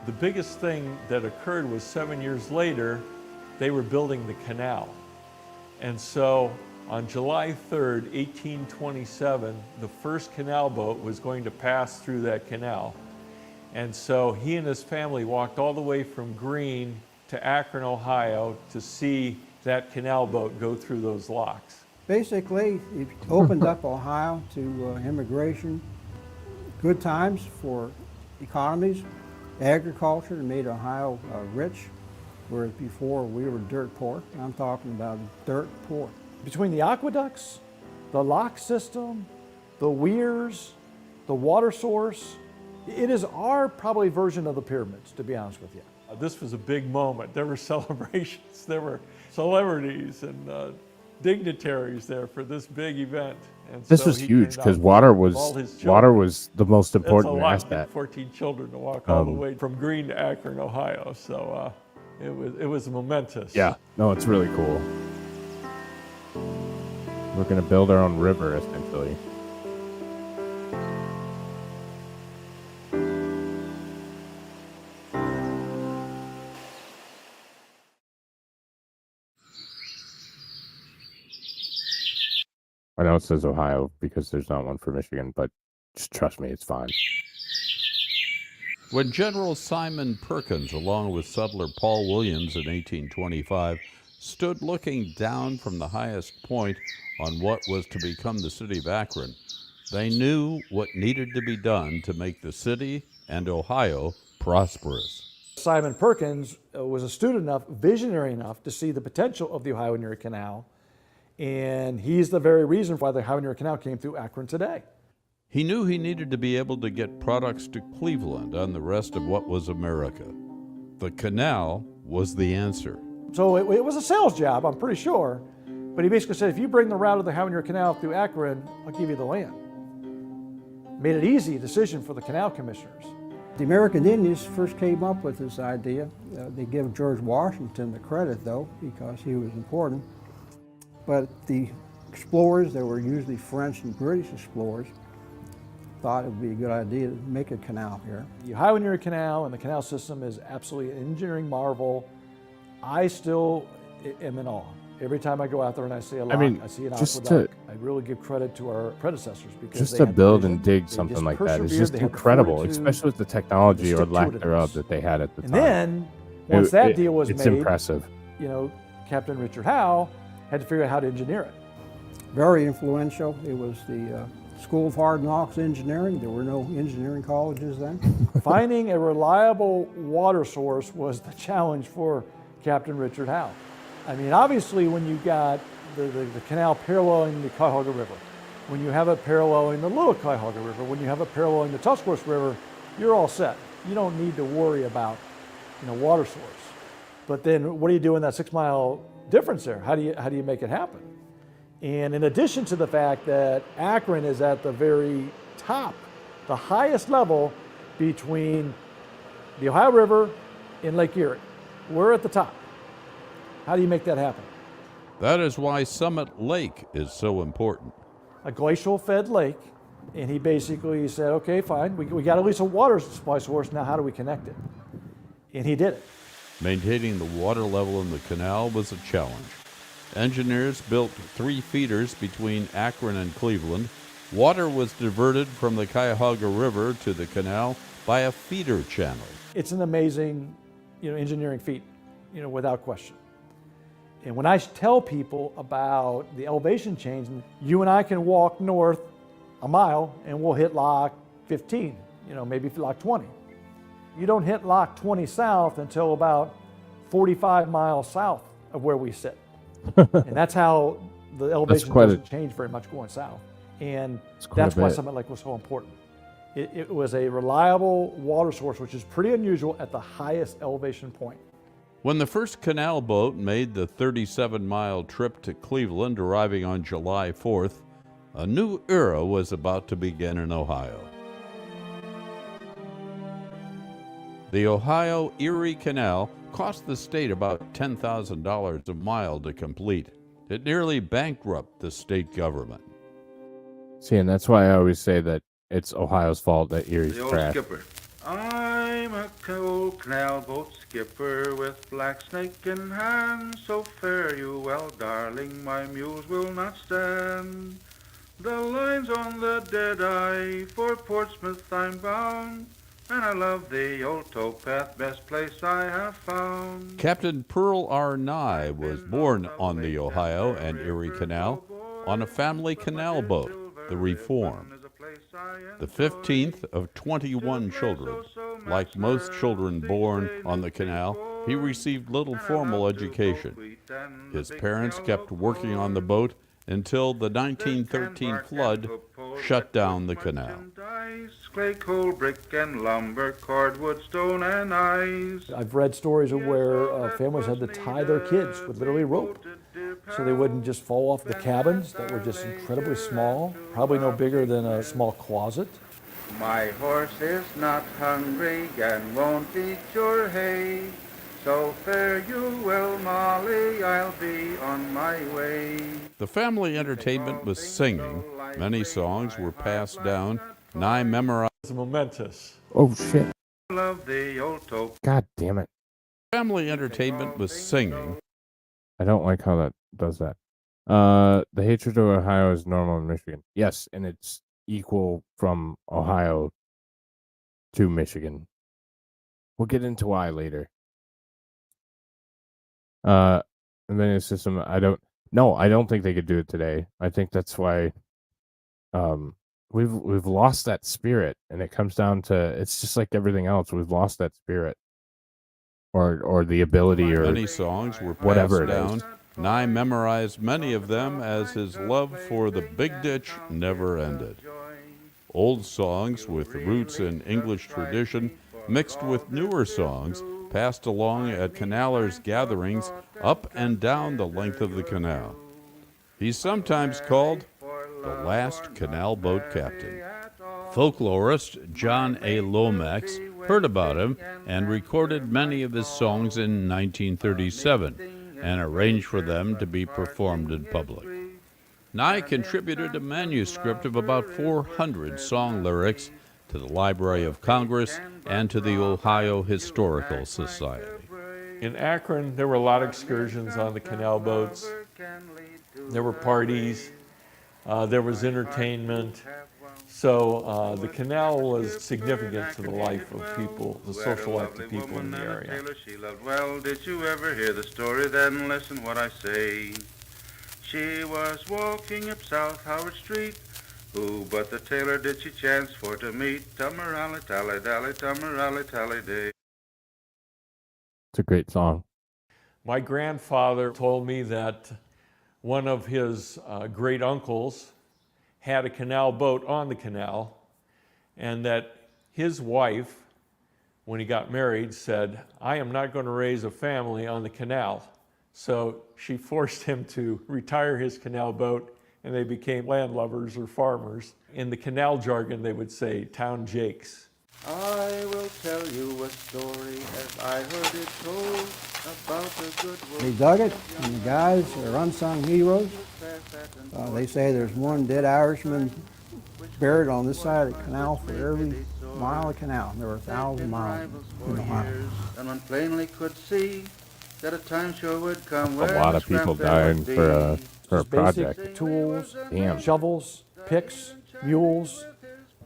The biggest thing that occurred was 7 years later, they were building the canal. And so On July 3rd, 1827, the first canal boat was going to pass through that canal. And so he and his family walked all the way from Greene to Akron, Ohio to see that canal boat go through those locks. Basically, it opened up Ohio to immigration, good times for economies, agriculture, and made Ohio rich, whereas before we were dirt poor. I'm talking about dirt poor. Between the aqueducts, the lock system, the weirs, the water source, it is our probably version of the pyramids, to be honest with you. This was a big moment. There were celebrations, there were celebrities and dignitaries there for this big event. And This so was he huge turned because out water with all was his water children. was the most important That's a lot to aspect. get 14 children to walk all the Um, way from Greene to Akron, Ohio. So it was momentous. Yeah, no, it's really cool. We're gonna build our own river essentially. I know it says Ohio because there's not one for Michigan, but just trust me, it's fine. When General Simon Perkins, along with settler Paul Williams in 1825, stood looking down from the highest point on what was to become the city of Akron, they knew what needed to be done to make the city and Ohio prosperous. Simon Perkins was astute enough, visionary enough to see the potential of the Ohio and Erie Canal, and he's the very reason why the Ohio and Erie Canal came through Akron today. He knew he needed to be able to get products to Cleveland and the rest of what was America. The canal was the answer. So it was a sales job, I'm pretty sure, but he basically said, if you bring the route of the Ohio and Erie Canal through Akron, I'll give you the land. Made it easy decision for the canal commissioners. The American Indians first came up with this idea. They give George Washington the credit, though, because he was important. But the explorers, they were usually French and British explorers, thought it would be a good idea to make a canal here. The Ohio and Erie Canal and the canal system is absolutely an engineering marvel. I still am in awe. Every time I go out there and I see a lock, I see an aqueduct, I really give credit to our predecessors because Just they to had build vision, and dig they something just like that is persevered, just they had the incredible, fortitude, especially with the technology or lack stick-to-itiveness. thereof that they had at the And time. then, once that deal was it's made, impressive. you know, Captain Richard Howe had to figure out how to engineer it. Very influential. It was the School of Hard Knocks Engineering. There were no engineering colleges then. Finding a reliable water source was the challenge for Captain Richard Howe. I mean, obviously, when you got the canal paralleling the Cuyahoga River, when you have it paralleling the Little Cuyahoga River, when you have it paralleling the Tuscarawas River, you're all set. You don't need to worry about, water source. But then, what do you do in that 6 mile difference there? How do you make it happen? And in addition to the fact that Akron is at the very top, the highest level between the Ohio River and Lake Erie, we're at the top. How do you make that happen? That is why Summit Lake is so important. A glacial fed lake, and he basically said, okay, fine, we got at least a water supply source, now how do we connect it? And he did it. Maintaining the water level in the canal was a challenge. Engineers built 3 feeders between Akron and Cleveland. Water was diverted from the Cuyahoga River to the canal by a feeder channel. It's an amazing, engineering feat, without question. And when I tell people about the elevation change, you and I can walk north a mile and we'll hit lock 15, maybe lock 20. You don't hit lock 20 south until about 45 miles south of where we sit. And that's how the elevation doesn't change very much going south. And that's why Summit Lake was so important. It was a reliable water source, which is pretty unusual at the highest elevation point. When the first canal boat made the 37-mile trip to Cleveland, arriving on July 4th, a new era was about to begin in Ohio. The Ohio Erie Canal cost the state about $10,000 a mile to complete. It nearly bankrupted the state government. See, and that's why I always say that it's Ohio's fault that Erie's The old trash. skipper. I'm a old canal boat skipper with black snake in hand. So fare you well, darling, my mules will not stand. The line's on the dead eye, for Portsmouth I'm bound, and I love the old towpath, best place I have found. Captain Pearl R. Nye was born on the Ohio and Erie Canal on a family canal boat, the Reform. The 15th of 21 children. Like most children born on the canal, he received little formal education. His parents kept working on the boat until the 1913 flood shut down the canal. Clay, coal, brick, and lumber, cordwood, stone, and ice. I've read stories of where families had to tie their kids with literally rope so they wouldn't just fall off the cabins that were just incredibly small, probably no bigger than a small closet. My horse is not hungry and won't eat your hay. So fare you well, Molly, I'll be on my way. The family entertainment was singing. Many songs were passed down. Nye memorized. It's momentous. Oh, shit. Love the old taupe. God damn it. Family entertainment was singing. I don't like how that does that. The hatred of Ohio is normal in Michigan. Yes, and it's equal from Ohio to Michigan. We'll get into why later. And then it's system. I don't think they could do it today. I think that's why we've lost that spirit, and it comes down to it's just like everything else. We've lost that spirit, or the ability, or many songs were whatever passed it down. is. Nye memorized many of them as his love for the Big Ditch never ended. Old songs with roots in English tradition mixed with newer songs passed along at canalers' gatherings up and down the length of the canal. He's sometimes called the last canal boat captain. Folklorist John A. Lomax heard about him and recorded many of his songs in 1937 and arranged for them to be performed in public. Nye contributed a manuscript of about 400 song lyrics to the Library of Congress and to the Ohio Historical Society. In Akron, there were a lot of excursions on the canal boats. There were parties. There was entertainment. So the canal was significant to the life of people, the social life of people in the area. She loved well. Did you ever hear the story? Then listen what I say. She was walking up South Howard Street. Who but the tailor did she chance for to meet? Tummerally, tally, dally, tummerally, tally, day. It's a great song. My grandfather told me that one of his great uncles had a canal boat on the canal, and that his wife, when he got married, said, "I am not going to raise a family on the canal." So she forced him to retire his canal boat, and they became landlubbers or farmers. In the canal jargon, they would say town jakes. I will tell you a story as I heard it told about the good work. They dug it, and the guys are unsung heroes. They say there's one dead Irishman buried on this side of the canal for every mile of canal. There were 1,000 miles in Ohio. And one plainly could see that a time sure would come A lot of people dying for a project. Basic tools, Damn. shovels, picks, mules,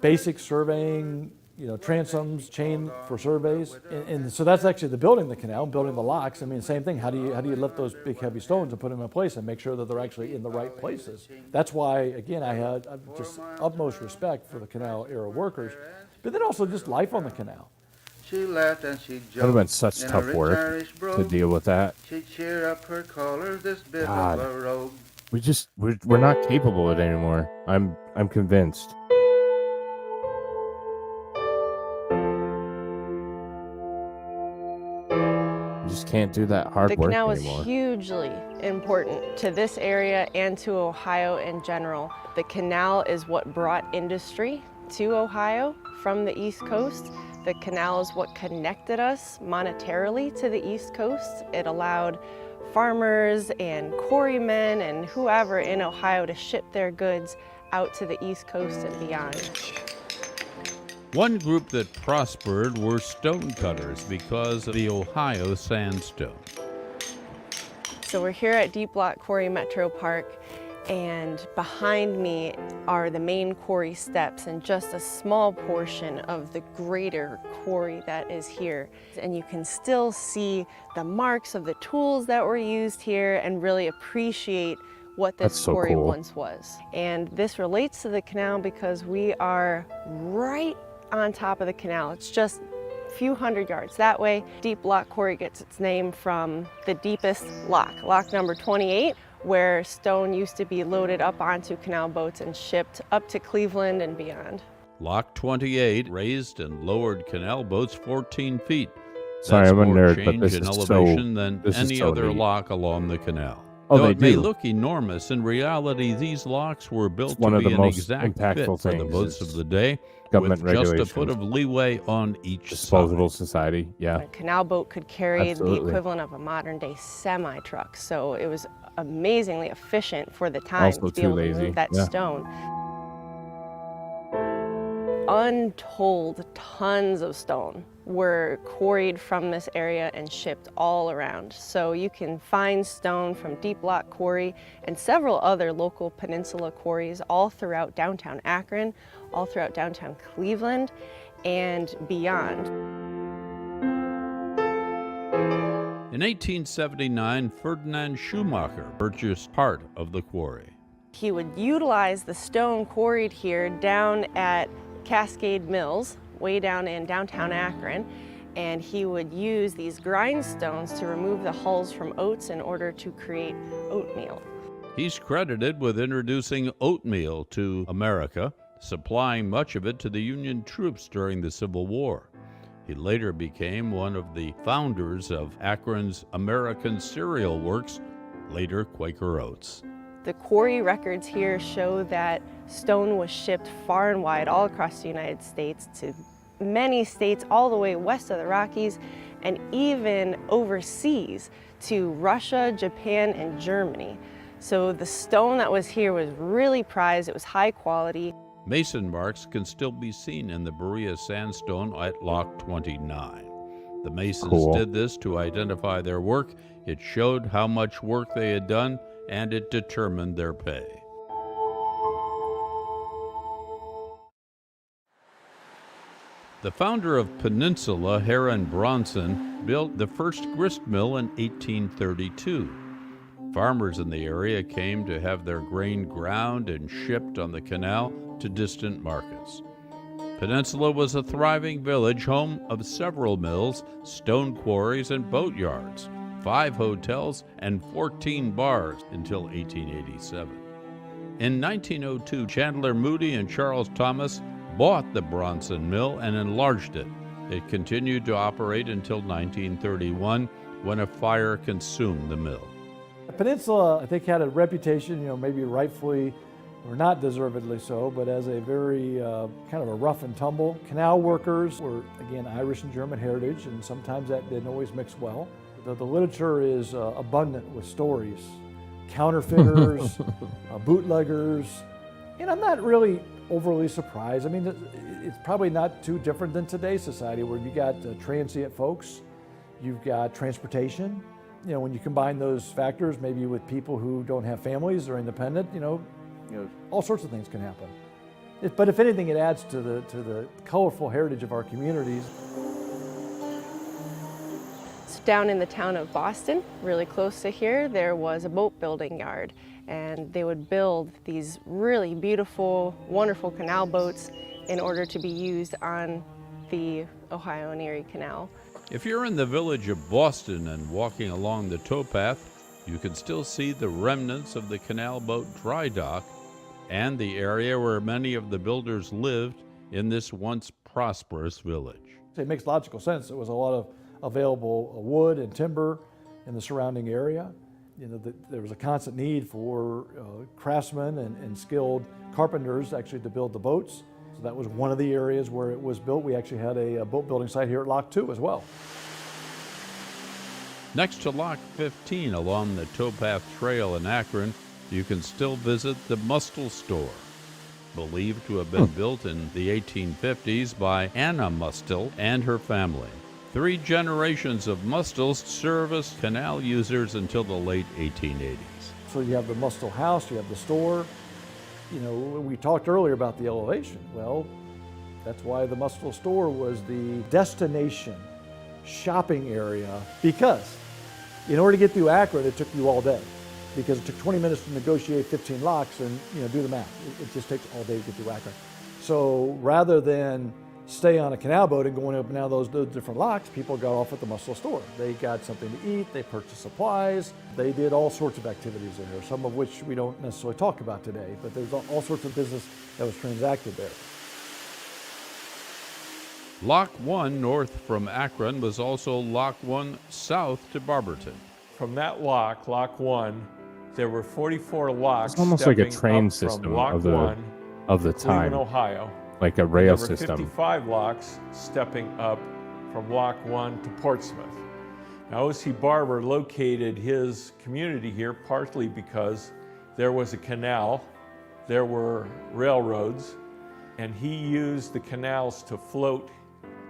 basic surveying, transoms, chain for surveys. And so that's actually the building the canal, building the locks. I mean, same thing. How do you lift those big heavy stones and put them in place and make sure that they're actually in the right places? That's why, again, I had just utmost respect for the canal era workers, but then also just life on the canal. She laughed and she joked. That would have been such tough work to deal with that. She'd cheer up her callers, this bit God. of a rogue. We're not capable of it anymore. I'm convinced. You just can't do that hard The work canal was anymore. hugely important to this area and to Ohio in general. The canal is what brought industry to Ohio from the East Coast. The canal is what connected us monetarily to the East Coast. It allowed farmers and quarrymen and whoever in Ohio to ship their goods out to the East Coast and beyond. One group that prospered were stonecutters because of the Ohio sandstone. So we're here at Deep Block Quarry Metro Park, and behind me are the main quarry steps and just a small portion of the greater quarry that is here. And you can still see the marks of the tools that were used here and really appreciate what this quarry once was. And this relates to the canal because we are right on top of the canal. It's just a few hundred yards that way. Deep Block Quarry gets its name from the deepest lock, lock number 28, where stone used to be loaded up onto canal boats and shipped up to Cleveland and beyond. Lock 28 raised and lowered canal boats 14 feet. Sorry, That's I'm a more nerd, but change this in is elevation so, than this is any so other neat. lock along the canal. Oh, Though they it may do. look enormous, in reality, these locks were built It's one to of be the an most exact impactful fit for the things boats is of the day, government with just a regulations. foot of leeway on each Disposable side. society, yeah. A canal boat could carry Absolutely. the equivalent of a modern day semi-truck. So it was amazingly efficient for the time Also to be too able to lazy, move that yeah. stone. Untold tons of stone were quarried from this area and shipped all around. So you can find stone from Deep Block Quarry and several other local peninsula quarries all throughout downtown Akron, all throughout downtown Cleveland, and beyond. In 1879, Ferdinand Schumacher purchased part of the quarry. He would utilize the stone quarried here down at Cascade Mills, way down in downtown Akron, and he would use these grindstones to remove the hulls from oats in order to create oatmeal. He's credited with introducing oatmeal to America, supplying much of it to the Union troops during the Civil War. He later became one of the founders of Akron's American Cereal Works, later Quaker Oats. The quarry records here show that stone was shipped far and wide all across the United States to many states all the way west of the Rockies and even overseas to Russia, Japan, and Germany. So the stone that was here was really prized. It was high quality. Mason marks can still be seen in the Berea sandstone at Lock 29. The Masons did this to identify their work. It showed how much work they had done, and it determined their pay. The founder of Peninsula, Huron Bronson, built the first grist mill in 1832. Farmers in the area came to have their grain ground and shipped on the canal to distant markets. Peninsula was a thriving village, home of several mills, stone quarries, and boat yards, 5 hotels, and 14 bars until 1887. In 1902, Chandler Moody and Charles Thomas bought the Bronson Mill and enlarged it. It continued to operate until 1931, when a fire consumed the mill. The Peninsula, I think, had a reputation, maybe rightfully or not deservedly so, but as a very kind of a rough and tumble. Canal workers were, again, Irish and German heritage, and sometimes that didn't always mix well. The literature is abundant with stories. Counterfeiters, bootleggers, and I'm not really overly surprised. I mean, it's probably not too different than today's society, where you got transient folks, you've got transportation. When you combine those factors, maybe with people who don't have families or independent, all sorts of things can happen. But if anything, it adds to the colorful heritage of our communities. Down in the town of Boston, really close to here, there was a boat building yard, and they would build these really beautiful, wonderful canal boats in order to be used on the Ohio and Erie Canal. If you're in the village of Boston and walking along the towpath, you can still see the remnants of the canal boat dry dock and the area where many of the builders lived in this once prosperous village. It makes logical sense. There was a lot of available wood and timber in the surrounding area. There was a constant need for craftsmen and skilled carpenters actually to build the boats. So that was one of the areas where it was built. We actually had a boat building site here at Lock 2 as well. Next to Lock 15 along the towpath trail in Akron, you can still visit the Mustel store. believed to have been built in the 1850s by Anna Mustill and her family. 3 generations of Mustills serviced canal users until the late 1880s. So you have the Mustill house, you have the store. You know, we talked earlier about the elevation. Well, that's why the Mustill store was the destination shopping area, because in order to get through Akron, it took you all day, because it took 20 minutes to negotiate 15 locks, and do the math. It just takes all day to get through Akron. So rather than stay on a canal boat and going up and down those different locks, people got off at the Mustill store. They got something to eat, they purchased supplies, they did all sorts of activities there, some of which we don't necessarily talk about today, but there's all sorts of business that was transacted there. Lock 1 north from Akron was also Lock 1 south to Barberton. From that lock, Lock 1, there were 44 locks. It's almost like a stepping train up system from Lock of the 1 time. Cleveland, Ohio. Like a rail There were system. 55 locks stepping up from Lock 1 to Portsmouth. Now, O.C. Barber located his community here partly because there was a canal, there were railroads, and he used the canals to float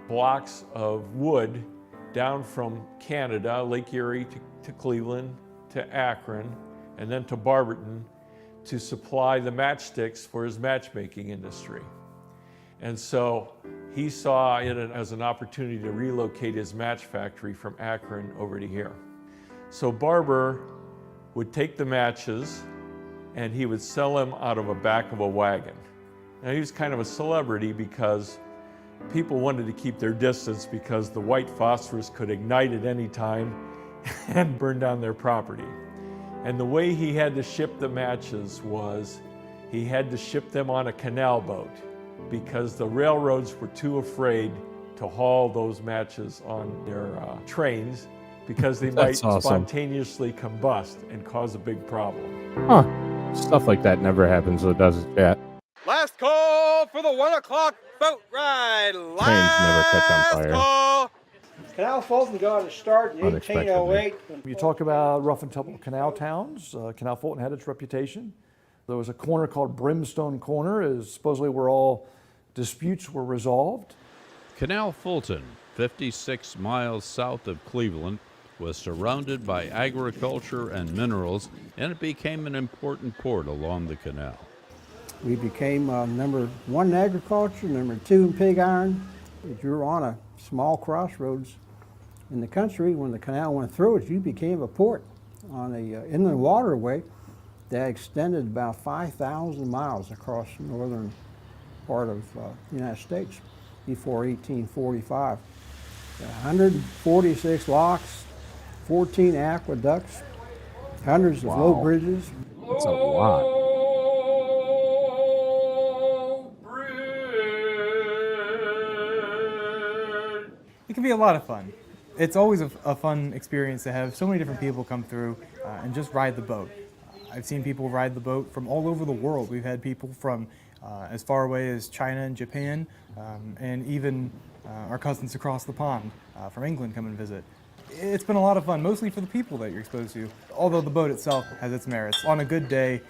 blocks of wood down from Canada, Lake Erie to Cleveland, to Akron, and then to Barberton to supply the matchsticks for his matchmaking industry. And so he saw it as an opportunity to relocate his match factory from Akron over to here. So Barber would take the matches and he would sell them out of the back of a wagon. Now he was kind of a celebrity because people wanted to keep their distance because the white phosphorus could ignite at any time and burn down their property. And the way he had to ship the matches was he had to ship them on a canal boat because the railroads were too afraid to haul those matches on their trains because they might spontaneously combust and cause a big problem. Huh. Stuff like that never happens, so it doesn't yet. Last call for the 1 o'clock boat ride. Trains never catch on fire. Call. Canal Fulton got its start in 1808. You talk about rough and tumble canal towns. Canal Fulton had its reputation. There was a corner called Brimstone Corner, is supposedly where all disputes were resolved. Canal Fulton, 56 miles south of Cleveland, was surrounded by agriculture and minerals, and it became an important port along the canal. We became number 1 in agriculture, number 2 in pig iron. If you were on a small crossroads in the country, when the canal went through it, you became a port on a inland waterway that extended about 5,000 miles across the northern part of the United States before 1845. 146 locks, 14 aqueducts, hundreds of low bridges. That's a lot. It can be a lot of fun. It's always a fun experience to have so many different people come through and just ride the boat. I've seen people ride the boat from all over the world. We've had people from as far away as China and Japan, and even our cousins across the pond from England come and visit. It's been a lot of fun, mostly for the people that you're exposed to, although the boat itself has its merits. On a good day,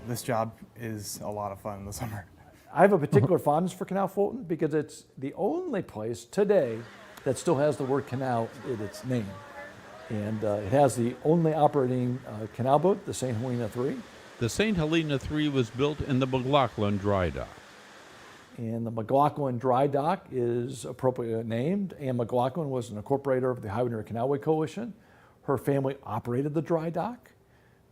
this job is a lot of fun in the summer. I have a particular fondness for Canal Fulton because it's the only place today that still has the word canal in its name. And it has the only operating canal boat, the St. Helena III. The St. Helena III was built in the McLaughlin Dry Dock. And the McLaughlin Dry Dock is appropriately named. Anne McLaughlin was an incorporator of the Highway and Canalway Coalition. Her family operated the dry dock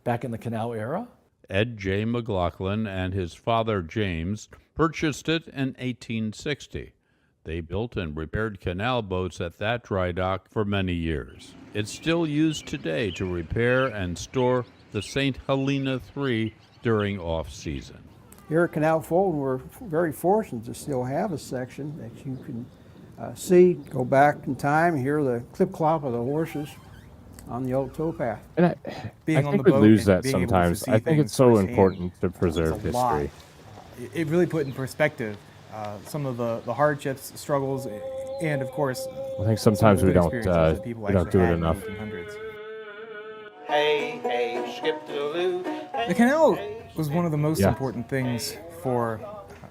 back in the canal era. Ed J. McLaughlin and his father James purchased it in 1860. They built and repaired canal boats at that dry dock for many years. It's still used today to repair and store the St. Helena III during off-season. Here at Canal Fulton, we're very fortunate to still have a section that you can see, go back in time, hear the clip-clop of the horses on the old towpath. And I think we lose that sometimes. I think it's so important to preserve history. It really put in perspective some of the hardships, struggles, and of course, I think sometimes we don't do it enough. Hey, hey, skip to the loo. The canal was one of the most important things for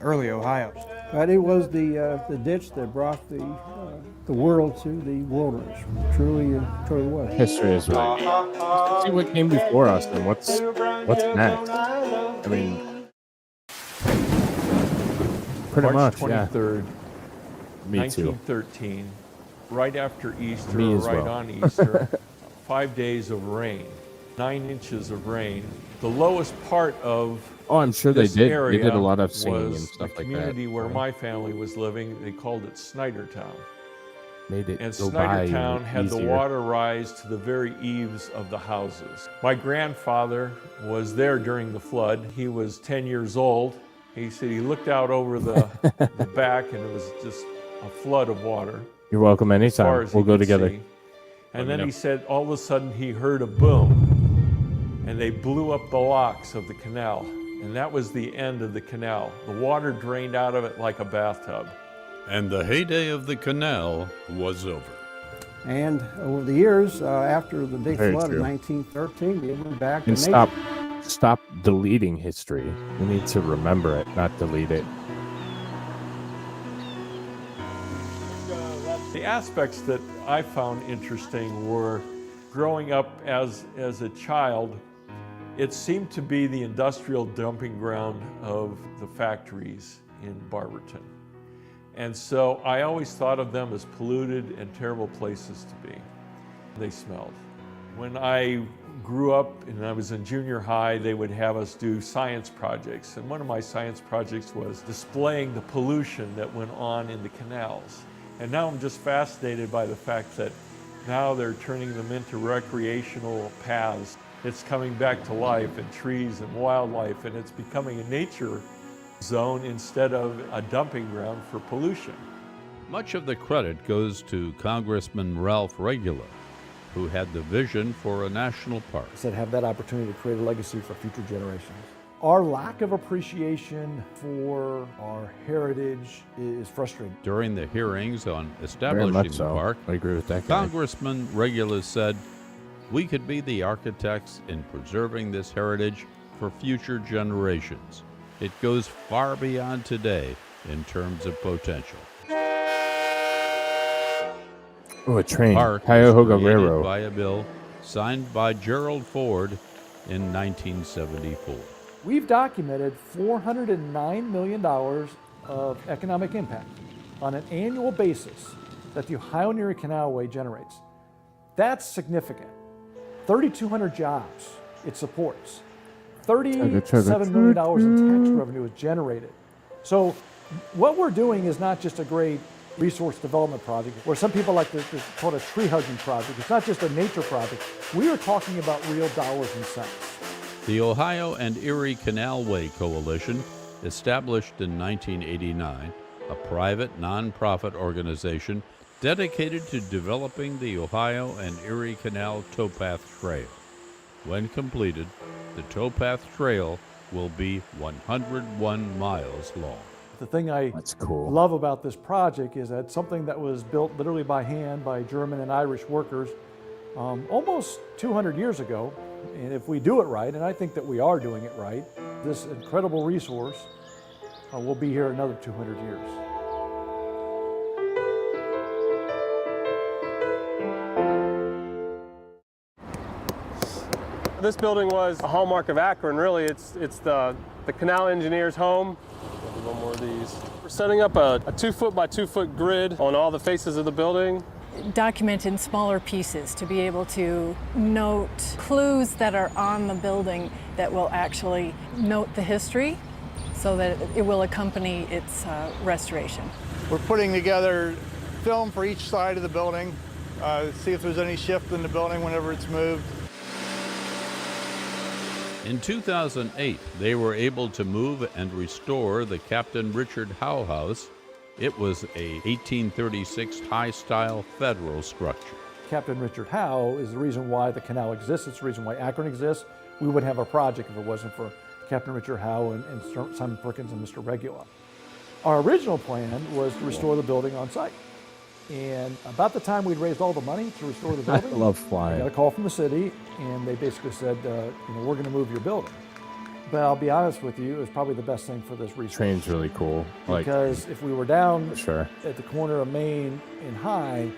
early Ohio. But it was the ditch that brought the world to the wilderness. Truly was. History is right. Let's see what came before us and what's next. I mean, pretty March much, yeah. 23rd, Me too. 1913, right after Easter, Me or as right well. on Easter, 5 days of rain, 9 inches of rain. The lowest part of Oh, I'm sure they this did. They area did a lot of singing was and stuff the like that. community where my family was living. They called it Snydertown. Made it And go by Snydertown had the easier. water rise to the very eaves of the houses. My grandfather was there during the flood. He was 10 years old. He said he looked out over the back and it was just a flood of water. You're welcome As far anytime. as We'll he go could together. see. And then he said all of a sudden he heard a boom and they blew up the locks of the canal. And that was the end of the canal. The water drained out of it like a bathtub. And the heyday of the canal was over. And over the years, after the big Very flood true. in 1913, they went back to And nature. stop deleting history. We need to remember it, not delete it. The aspects that I found interesting were growing up as a child, it seemed to be the industrial dumping ground of the factories in Barberton. And so I always thought of them as polluted and terrible places to be. They smelled. When I grew up and I was in junior high, they would have us do science projects. And one of my science projects was displaying the pollution that went on in the canals. And now I'm just fascinated by the fact that now they're turning them into recreational paths. It's coming back to life and trees and wildlife, and it's becoming a nature zone instead of a dumping ground for pollution. Much of the credit goes to Congressman Ralph Regula, who had the vision for a national park. Said have that opportunity to create a legacy for future generations. Our lack of appreciation for our heritage is frustrating. During the hearings on Very establishing much the so. park, I agree with that guy. Congressman Regula said, "We could be the architects in preserving this heritage for future generations. It goes far beyond today in terms of potential." Oh, a train. Park was Cuyahoga created Railroad. by a bill signed by Gerald Ford in 1974. We've documented $409 million of economic impact on an annual basis that the Ohio and Erie Canalway generates. That's significant. 3,200 jobs it supports. $37 million in tax revenue is generated. So what we're doing is not just a great resource development project, where some people like to call it a tree hugging project. It's not just a nature project. We are talking about real dollars and cents. The Ohio and Erie Canalway Coalition, established in 1989, a private nonprofit organization dedicated to developing the Ohio and Erie Canal Towpath Trail. When completed, the Towpath Trail will be 101 miles long. The thing I love about this project is that something that was built literally by hand by German and Irish workers almost 200 years ago. And if we do it right, and I think that we are doing it right, this incredible resource will be here another 200 years. This building was a hallmark of Akron, really. It's the canal engineer's home. One more of these. We're setting up a 2-foot by 2-foot grid on all the faces of the building. Document in smaller pieces to be able to note clues that are on the building that will actually note the history so that it will accompany its restoration. We're putting together film for each side of the building, see if there's any shift in the building whenever it's moved. In 2008, they were able to move and restore the Captain Richard Howe House. It was a 1836 high-style federal structure. Captain Richard Howe is the reason why the canal exists. It's the reason why Akron exists. We wouldn't have a project if it wasn't for Captain Richard Howe and Simon Perkins and Mr. Regula. Our original plan was to restore the building on site. And about the time we'd raised all the money to restore the building, I love flying. I got a call from the city, and they basically said, we're going to move your building. But I'll be honest with you, it was probably the best thing for this resource. Train's really cool. Because if we were down sure. at the corner of Main and High,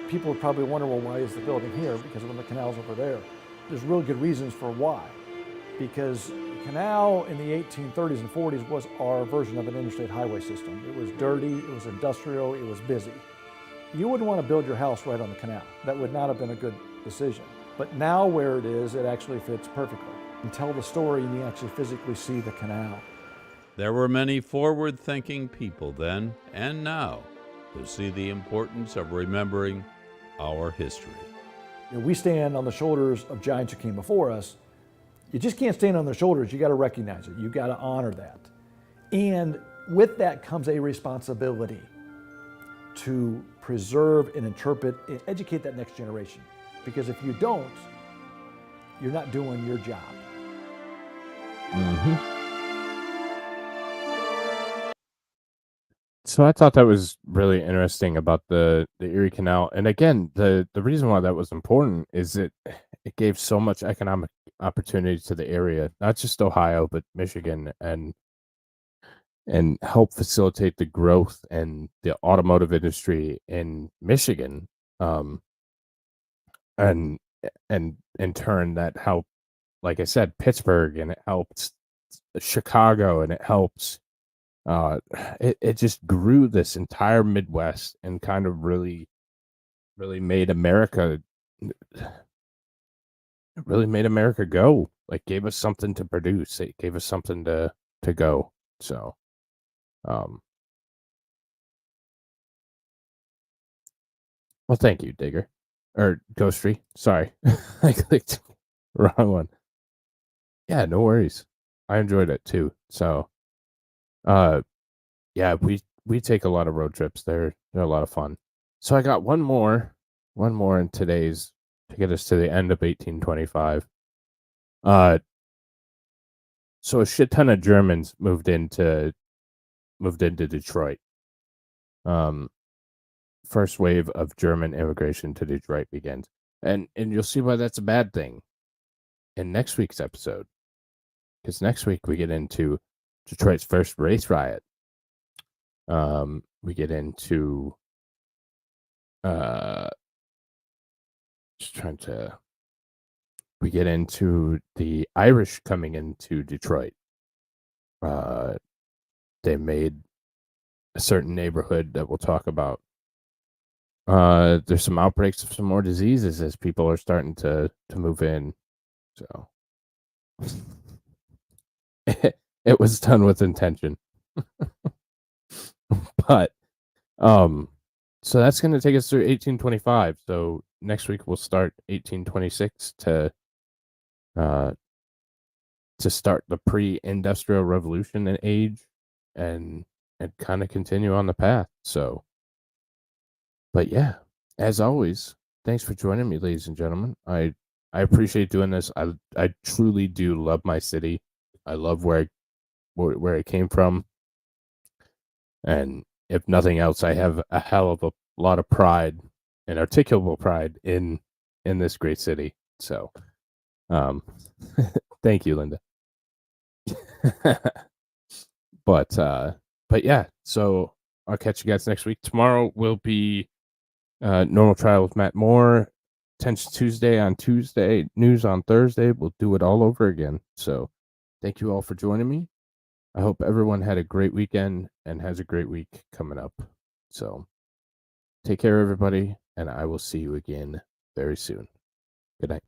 people would probably wonder, well, why is the building here? Because when the canal's over there. There's real good reasons for why. Because the canal in the 1830s and 40s was our version of an interstate highway system. It was dirty, it was industrial, it was busy. You wouldn't want to build your house right on the canal. That would not have been a good decision. But now where it is, it actually fits perfectly. And tell the story and you actually physically see the canal. There were many forward-thinking people then and now who see the importance of remembering our history. You know, we stand on the shoulders of giants who came before us. You just can't stand on their shoulders. You got to recognize it. You got to honor that. And with that comes a responsibility to preserve and interpret and educate that next generation. Because if you don't, you're not doing your job. So I thought that was really interesting about the Erie Canal. And again, the reason why that was important is it gave so much economic opportunity to the area, not just Ohio, but Michigan, and help facilitate the growth and the automotive industry in Michigan. And in turn that helped, like I said, Pittsburgh, and it helped Chicago, and it helps it just grew this entire Midwest and kind of really made America go. Like, gave us something to produce. It gave us something to go. So well, thank you, Digger. Or Ghostry. Sorry. I clicked the wrong one. Yeah, no worries. I enjoyed it too. So yeah, we take a lot of road trips. They're a lot of fun. So I got one more in today's to get us to the end of 1825. So a shit ton of Germans moved into Detroit. First wave of German immigration to Detroit begins. And you'll see why that's a bad thing in next week's episode. Because next week we get into Detroit's first race riot. We get into we get into the Irish coming into Detroit. They made a certain neighborhood that we'll talk about. There's some outbreaks of some more diseases as people are starting to move in. So it was done with intention. But so that's going to take us through 1825. So next week we'll start 1826 to start the pre-industrial revolution and age, and kind of continue on the path. So, but yeah, as always, thanks for joining me, ladies and gentlemen. I appreciate doing this. I truly do love my city. I love where I came from. And if nothing else, I have a hell of a lot of pride, and articulable pride in this great city. So, thank you, Linda. But yeah, so I'll catch you guys next week. Tomorrow will be Normal Trial with Matt Moore. Tension Tuesday on Tuesday, news on Thursday. We'll do it all over again. So thank you all for joining me. I hope everyone had a great weekend and has a great week coming up. So take care, everybody, and I will see you again very soon. Good night.